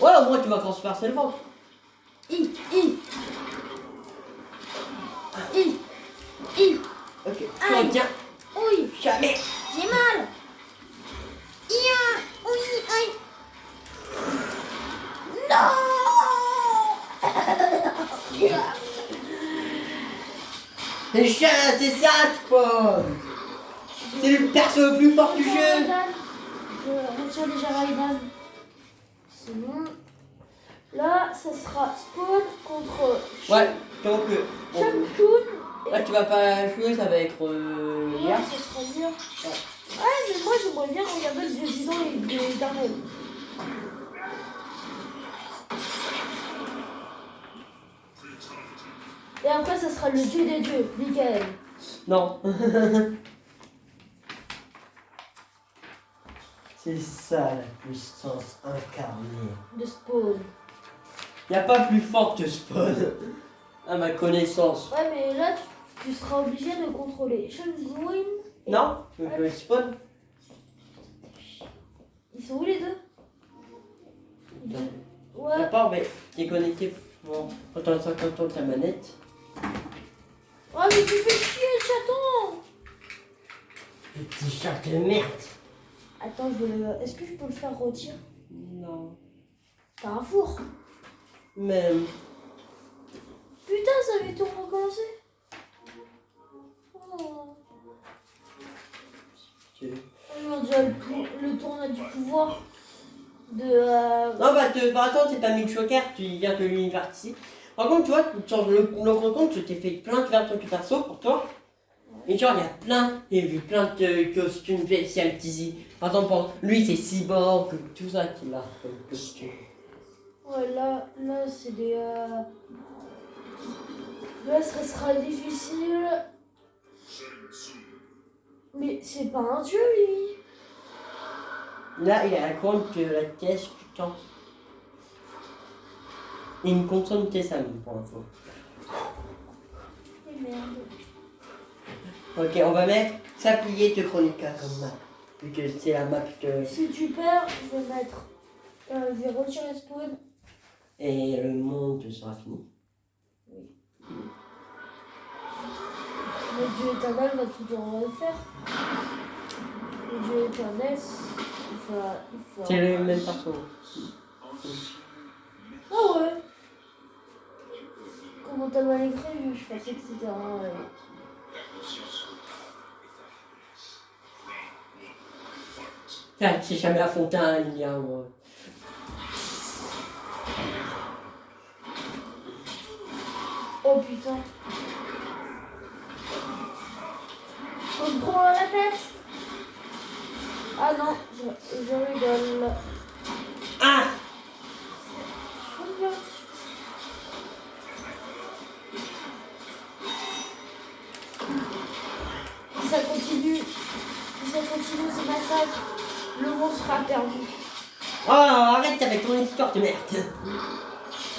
Speaker 3: Ouais, au moins tu vas transpercer le ventre.
Speaker 8: I.
Speaker 3: Ok, tu
Speaker 8: Aïe.
Speaker 3: retiens.
Speaker 8: Oui,
Speaker 3: Jamais.
Speaker 8: j'ai mal. Ia. Oui, aïe. Non.
Speaker 3: Les chiens, c'est ça, Spawn. C'est le perso le plus fort du jeu.
Speaker 8: Je retire déjà Raiden. C'est bon. Là, ça sera Spawn contre
Speaker 3: Ouais, donc
Speaker 8: Champion.
Speaker 3: là tu vas pas jouer, ça va être
Speaker 8: Ouais,
Speaker 3: Lia.
Speaker 8: ça sera bien. Ouais, mais moi j'aimerais bien regarder le président et Darrell. Et après, ça sera le dieu des dieux, Michael.
Speaker 3: Non. C'est ça la puissance incarnée.
Speaker 8: De Spawn.
Speaker 3: Y a pas plus fort que Spawn, à ma connaissance.
Speaker 8: Ouais, mais là, tu seras obligé de contrôler Shenguin.
Speaker 3: Non, le Spawn.
Speaker 8: Ils sont où les deux? Ouais.
Speaker 3: D'accord, mais t'es connecté. Bon, attends 50 ans de ta manette.
Speaker 8: Oh, mais tu fais chier le chaton!
Speaker 3: Petit chat de merde.
Speaker 8: Attends, est-ce que je peux le faire retirer?
Speaker 3: Non.
Speaker 8: T'as un four.
Speaker 3: Même.
Speaker 8: Putain, ça avait tout recommencé. Oh. On dirait le tournoi du pouvoir de...
Speaker 3: Non, bah, par exemple, c'est pas Mick Shocker, tu viens de l'univers ici. Par contre, tu vois, tu changes le compte, je t'ai fait plein de versions de perso pour toi. Et genre, il y a plein, j'ai vu plein de costumes spécial Tizi. Par exemple, lui, c'est Cyborg, tout ça qu'il a comme costume.
Speaker 8: Ouais, là c'est des... Là, ça sera difficile. Mais c'est pas un dieu, lui.
Speaker 3: Là, il a la couronne de la caisse du temps. Et une consonne Tessam, pour l'info.
Speaker 8: Et merde.
Speaker 3: Ok, on va mettre Sablier de Chronica comme map. Vu que c'est la map de...
Speaker 8: Si tu perds, je vais mettre... je vais retirer Spawn.
Speaker 3: Et le monde sera fini.
Speaker 8: Le dieu éternel va tout refaire. Le dieu éternel, il faut...
Speaker 3: C'est le même perso.
Speaker 8: Ah ouais. Comment t'as mal écrit, je pensais que c'était un...
Speaker 3: Ah, c'est jamais affronté un lien, moi.
Speaker 8: Oh putain. On me prend la tête. Ah non, je rigole.
Speaker 3: Ah!
Speaker 8: Je rigole. Si ça continue ce massacre, le monde sera perdu.
Speaker 3: Oh, arrête avec ton histoire de merde.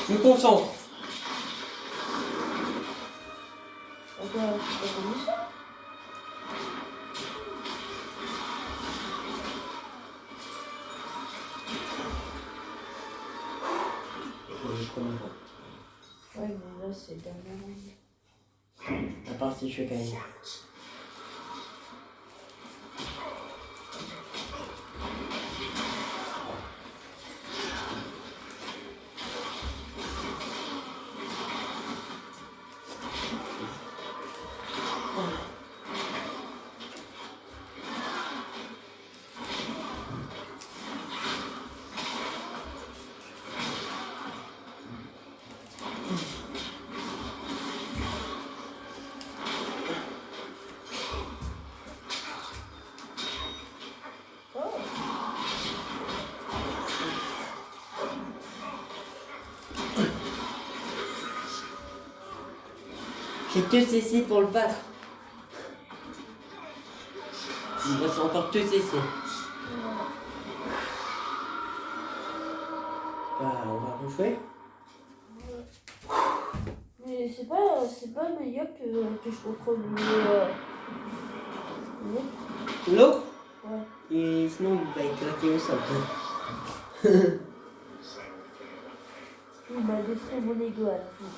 Speaker 3: Je me concentre.
Speaker 8: C'est pas comme ça. Ouais, mais là c'est dernièrement.
Speaker 3: À part si je fais quand même. J'ai 2 CC pour le battre. Il me reste encore 2 CC. Bah, on va rejouer.
Speaker 8: Mais c'est pas meilleur que je contrôle l'autre.
Speaker 3: L'autre
Speaker 8: Ouais.
Speaker 3: et sinon il va éclater au sol.
Speaker 8: Il m'a détruit mon ego à la fin.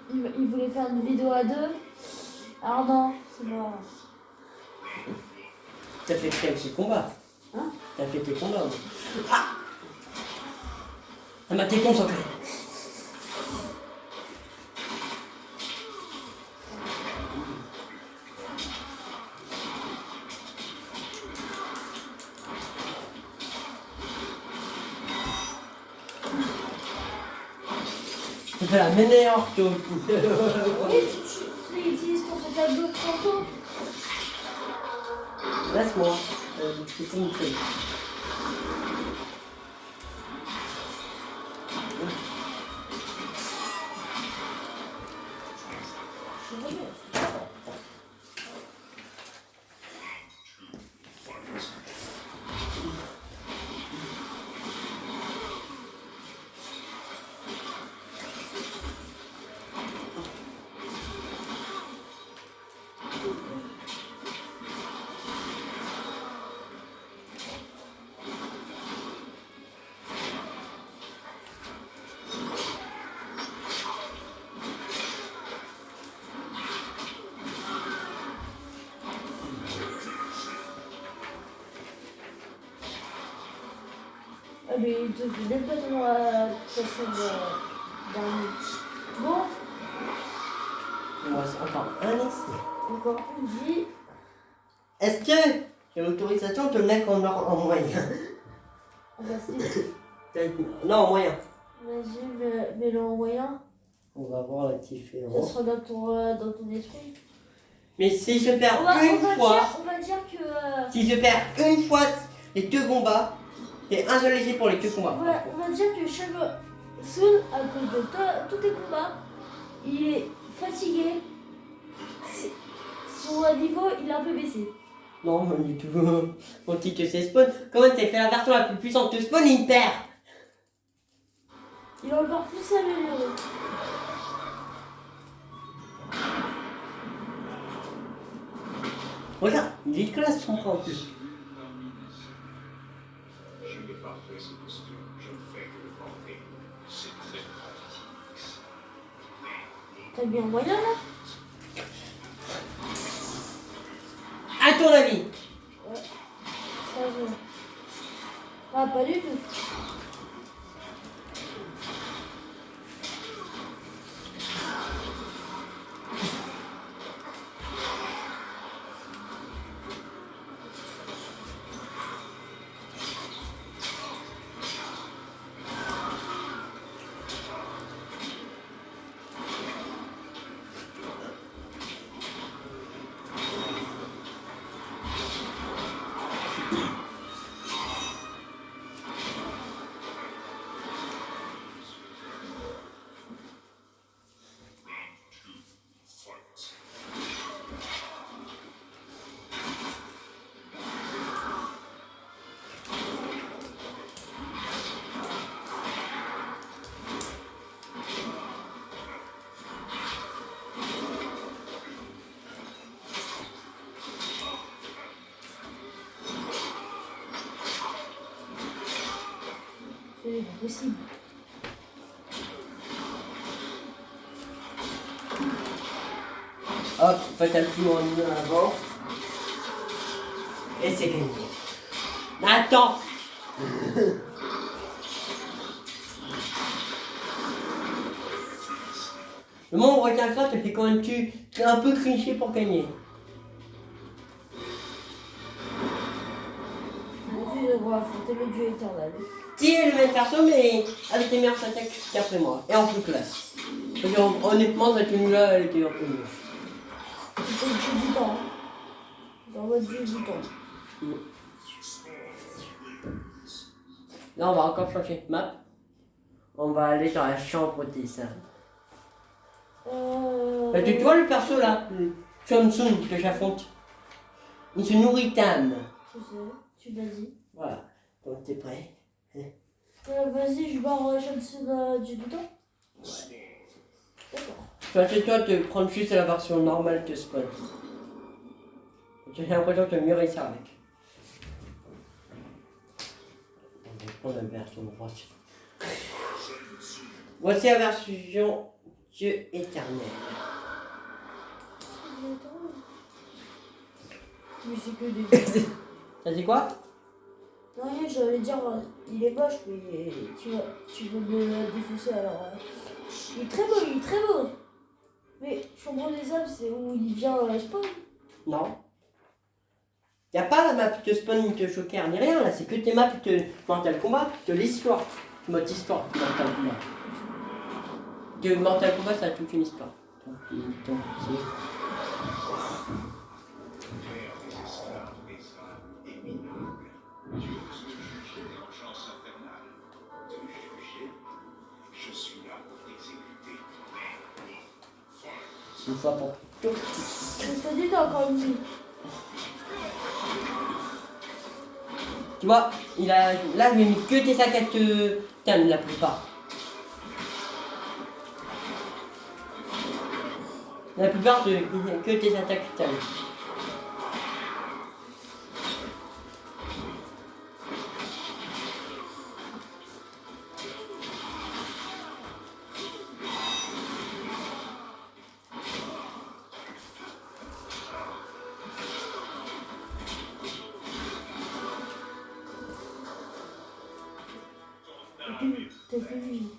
Speaker 8: Il voulait faire une vidéo à 2. Alors non, c'est mort.
Speaker 3: T'as fait tes combats.
Speaker 8: Hein?
Speaker 3: T'as fait tes combats. Ah m'a t'es concentré. Tu fais la meilleure que...
Speaker 8: Oui, tu utilises ton tableau de tantôt.
Speaker 3: Laisse-moi. C'est une chose.
Speaker 8: Ah mais il te fait même pas ton personne dernier. Bon,
Speaker 3: Il me reste encore un essai.
Speaker 8: encore une vie.
Speaker 3: Est-ce que j'ai l'autorisation de te mettre en moyen?
Speaker 8: Vas-y,
Speaker 3: Non, en moyen.
Speaker 8: mets-le en moyen.
Speaker 3: On va voir la
Speaker 8: Ça
Speaker 3: différence.
Speaker 8: sera dans ton esprit.
Speaker 3: Mais si je perds
Speaker 8: On va
Speaker 3: une fois,
Speaker 8: dire que...
Speaker 3: si je perds une fois les 2 combats, c'est un seul essai pour les 2 combats.
Speaker 8: on va dire que Soul, à cause de tous tes combats, il est fatigué. Son niveau, il a un peu baissé.
Speaker 3: Non, pas du tout. On dit que c'est Spawn. Comment t'as fait la version la plus puissante de Spawn, il perd.
Speaker 8: Il est encore plus amélioré.
Speaker 3: Regarde, il éclate son bras en plus.
Speaker 7: Je n'ai pas fait ce costume, je ne fais que le porter. C'est très pratique.
Speaker 8: T'as bien moyen là?
Speaker 3: À ton avis?
Speaker 8: Ouais. Ça je... Ah, pas du tout. C'est pas possible.
Speaker 3: Hop, fatal coup en avant. Et c'est gagné. Attends. Le moment où on retient ça, te fait quand même tu un peu triché pour gagner.
Speaker 8: Tu devras affronter le dieu éternel.
Speaker 3: Tu es le même perso, mais avec les meilleures attaques qu'après moi. Et en plus classe. Parce que, honnêtement, cette tenue-là, elle était un peu mieux.
Speaker 8: C'est le dieu du temps. Dans votre dieu du temps.
Speaker 3: Là, on va encore changer de map. On va aller dans la chambre des singes. Bah, tu vois le perso là, Chun-Sun que j'affronte. Il se nourrit d'âme.
Speaker 8: Je sais, tu l'as dit.
Speaker 3: Voilà, donc t'es prêt?
Speaker 8: Vas-y, je barre Shansun du bouton. D'accord.
Speaker 3: Toi, te prendre juste la version normale de Spawn. J'ai l'impression que mieux réussir avec. On va prendre la version droite. Voici la version Dieu éternel.
Speaker 8: Mais c'est que des.
Speaker 3: T'as dit quoi?
Speaker 8: Non, rien, j'allais dire, il est moche, mais tu veux me le défausser alors. Il est très beau, il est très beau. Mais Chambre des âmes, c'est où il vient spawn.
Speaker 3: Non. Y a pas la map de Spawn ni de Joker ni rien là, c'est que tes maps de Mortal Kombat, de l'histoire. Mode histoire de Mortal Kombat. De Mortal Kombat, ça a toute une histoire. Donc, c'est-
Speaker 7: Père des esclaves, des âmes et minables. Tu oses me juger l'urgence infernale. Te juger, je suis là pour t'exécuter.
Speaker 3: une fois pour toutes.
Speaker 8: Je te dis, t'as encore une vie.
Speaker 3: Tu vois, là, je lui ai mis que tes sacs à te thème la plupart. La plupart, que tes attaques thème.
Speaker 8: T'as fini.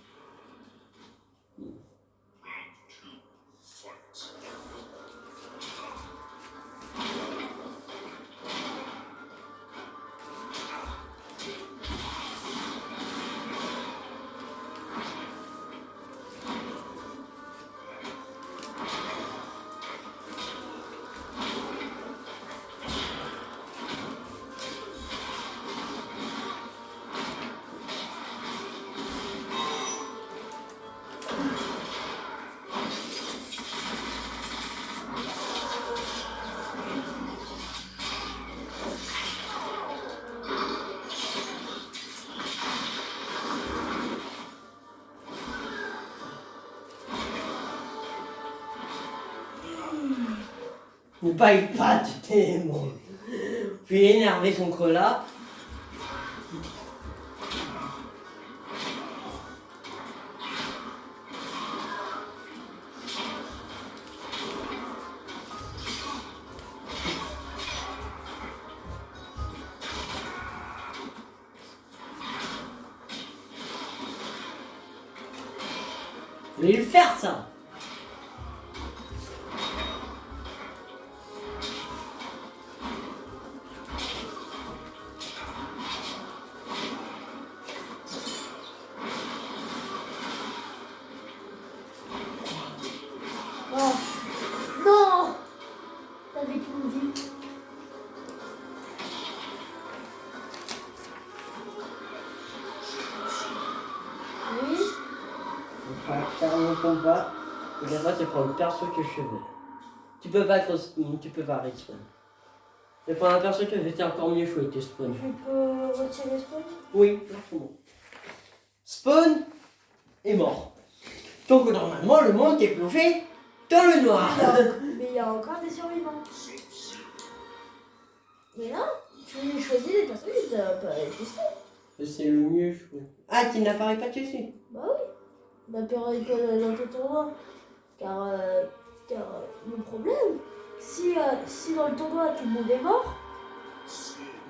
Speaker 3: Ne baille pas de démon. Je suis énervé contre là. Je vais le faire ça.
Speaker 8: Oh. Non. T'avais qu'une vie. Oui.
Speaker 3: On va faire mon combat. Et là, je prends le perso que je veux. Tu peux pas respawn, tu peux pas respawn. Je prends un perso que j'étais encore mieux joué que spawn.
Speaker 8: Je peux retirer spawn.
Speaker 3: Oui, largement. Spawn est mort. Donc normalement, le monde est plongé dans le noir.
Speaker 8: Mais il y a encore des survivants. Mais là, tu choisis des personnes que tu n'as pas testé.
Speaker 3: C'est le mieux joué. Ah, tu n'apparais pas dessus.
Speaker 8: Bah oui. Bah pareil que dans ton tournoi. Car le problème, si dans le tournoi tout le monde est mort,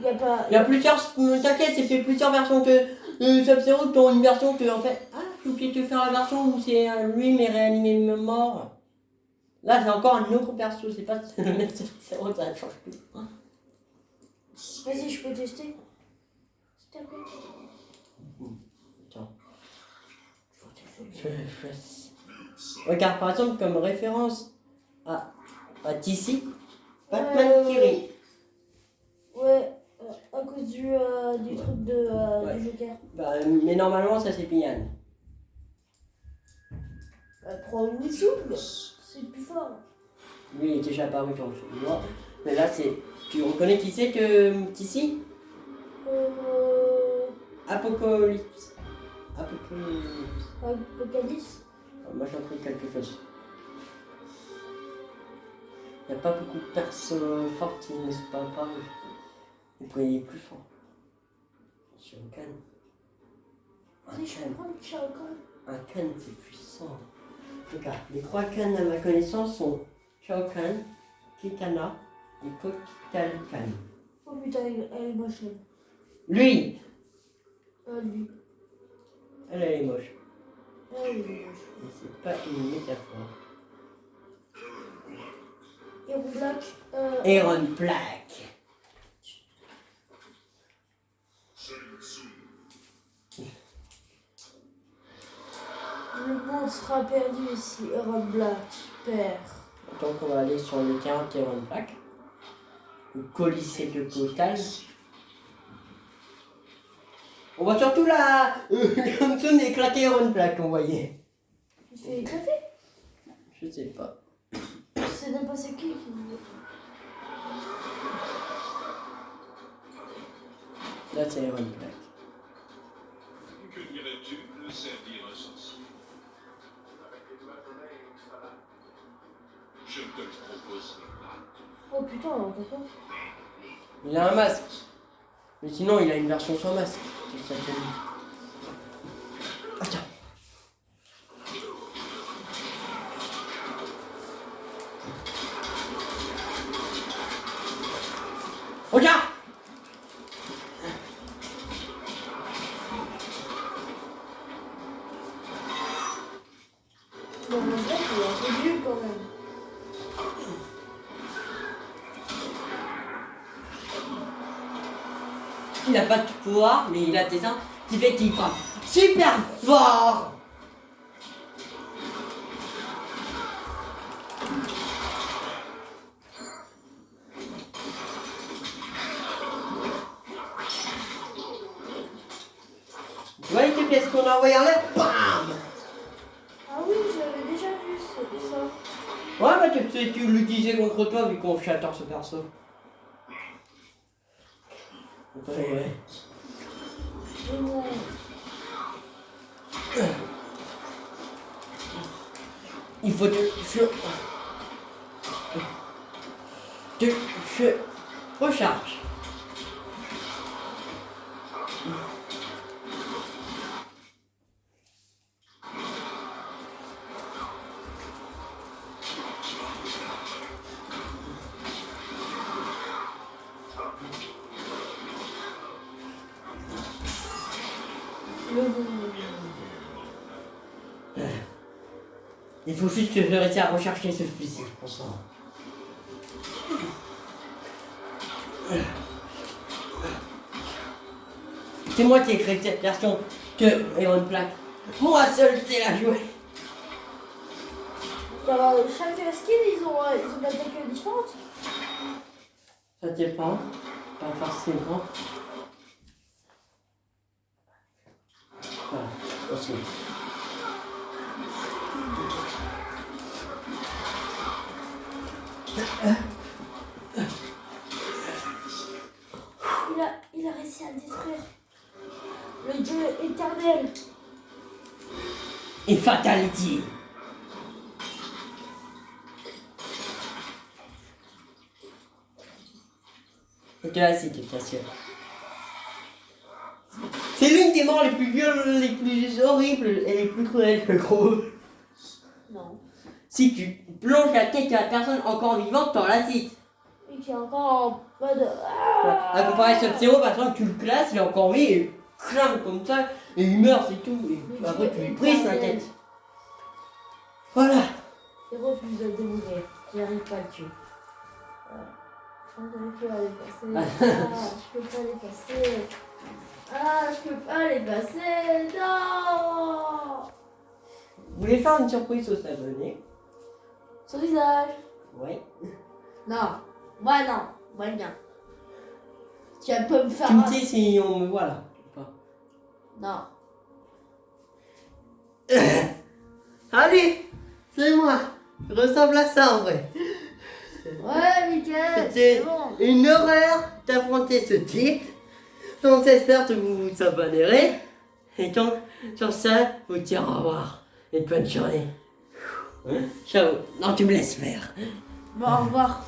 Speaker 8: il n'y a pas.
Speaker 3: Il y a plusieurs. T'inquiète, c'est fait plusieurs versions que. Sub-Zero qui ont une version que en fait. Ah, j'ai oublié de faire la version où c'est lui mais réanimé mort. Là, c'est encore un autre perso, c'est pas le même Sub-Zero, ça change plus.
Speaker 8: Vas-y, je peux tester. S'il te plaît.
Speaker 3: Attends. Regarde par exemple comme référence à DC, Batman Fury.
Speaker 8: Ouais, à cause du truc
Speaker 3: Ouais.
Speaker 8: du Joker.
Speaker 3: Bah, mais normalement ça c'est Pian.
Speaker 8: Prends une souple, c'est plus fort.
Speaker 3: Lui, il est déjà apparu dans le film noir. Mais là, c'est. Tu reconnais qui c'est que. Ici Apocalypse.
Speaker 8: Apocalypse.
Speaker 3: Moi, j'ai appris quelque chose. Il n'y a pas beaucoup de personnes fortes qui ne sont pas apparues. Il pourrait y être plus fort. Shao Kahn.
Speaker 8: Si je peux prendre Shao Kahn.
Speaker 3: Un Kahn, c'est puissant. En tout cas, les 3 Kahn à ma connaissance sont Shao Kahn, Kitana et Kotal Kahn.
Speaker 8: Oh putain, elle est moche.
Speaker 3: Lui
Speaker 8: Lui.
Speaker 3: Elle est moche.
Speaker 8: Elle est moche.
Speaker 3: Mais c'est pas une métaphore.
Speaker 8: Aaron Black.
Speaker 3: Aaron Black.
Speaker 8: Le monde sera perdu si Aaron Black perd.
Speaker 3: Donc on va aller sur le terrain d'Aaron Black. Le Colisée de Kotal. On voit surtout la zone éclater Aaron Black, on voyait.
Speaker 8: Il se fait éclater.
Speaker 3: Je sais pas.
Speaker 8: Je sais même pas c'est qui.
Speaker 3: Là c'est Aaron Black.
Speaker 7: Que dirais-tu de servir un sorcier? Je ne te le proposerai pas.
Speaker 8: Oh putain, on entend pas.
Speaker 3: Il a un masque. Mais sinon il a une version sans masque. C'est ça que je dis. Attends. Regarde!
Speaker 8: Bon, mon Black, il est un peu nul quand même.
Speaker 3: Il n'a pas de pouvoir, mais il a des armes qui fait qu'il frappe super fort. Tu vois les deux pièces qu'on a envoyées en l'air? Bam!
Speaker 8: Ah oui, j'avais déjà vu ça.
Speaker 3: Ouais, bah tu l'utilisais contre toi vu qu'on j'adore ce perso. Ouais.
Speaker 8: Ouais.
Speaker 3: Il faut je recharge. Il faut juste que je réussisse à rechercher ce fusil, je pense. C'est moi qui ai créé cette version que Aaron Black. Moi seul sais la jouer.
Speaker 8: Alors, chaque skin, ils ont des attaques différentes.
Speaker 3: Ça dépend, pas forcément. Voilà, aussi.
Speaker 8: Il a réussi à le détruire. Le dieu éternel.
Speaker 3: Et Fatality. Et classique, bien sûr. C'est l'une des morts les plus violentes, les plus horribles et les plus cruelles, je trouve.
Speaker 8: Non.
Speaker 3: Si tu plonges la tête de la personne encore vivante dans l'acide.
Speaker 8: Et qui est encore en mode.
Speaker 3: À comparer Sub-Zero, par exemple, tu le classes, il est encore en vie, et clang comme ça, et il meurt, c'est tout. Et
Speaker 8: Mais
Speaker 3: après,
Speaker 8: tu
Speaker 3: tu
Speaker 8: es
Speaker 3: lui brises la
Speaker 8: éternel.
Speaker 3: tête. Voilà.
Speaker 8: Il refuse de mourir. J'arrive pas à le tuer. Voilà. Je n'arrive plus à les passer. Je peux pas les passer. Je peux pas les passer. Non.
Speaker 3: Vous voulez faire une surprise aux abonnés?
Speaker 8: Son visage.
Speaker 3: Ouais.
Speaker 8: Non. Moi non. Moi bien. Tu peux me faire.
Speaker 3: Tu me dis si on me voit là ou pas.
Speaker 8: Non.
Speaker 3: Allez!
Speaker 1: C'est moi. Je ressemble à ça en vrai.
Speaker 8: Ouais, Mickaël,
Speaker 1: C'était
Speaker 8: c'est bon.
Speaker 1: une horreur d'affronter ce type. Donc j'espère que vous vous abonnerez. Et donc, sur ça, vous dire au revoir. Et bonne journée. Ciao. Non, tu me laisses faire.
Speaker 8: Bon, au revoir.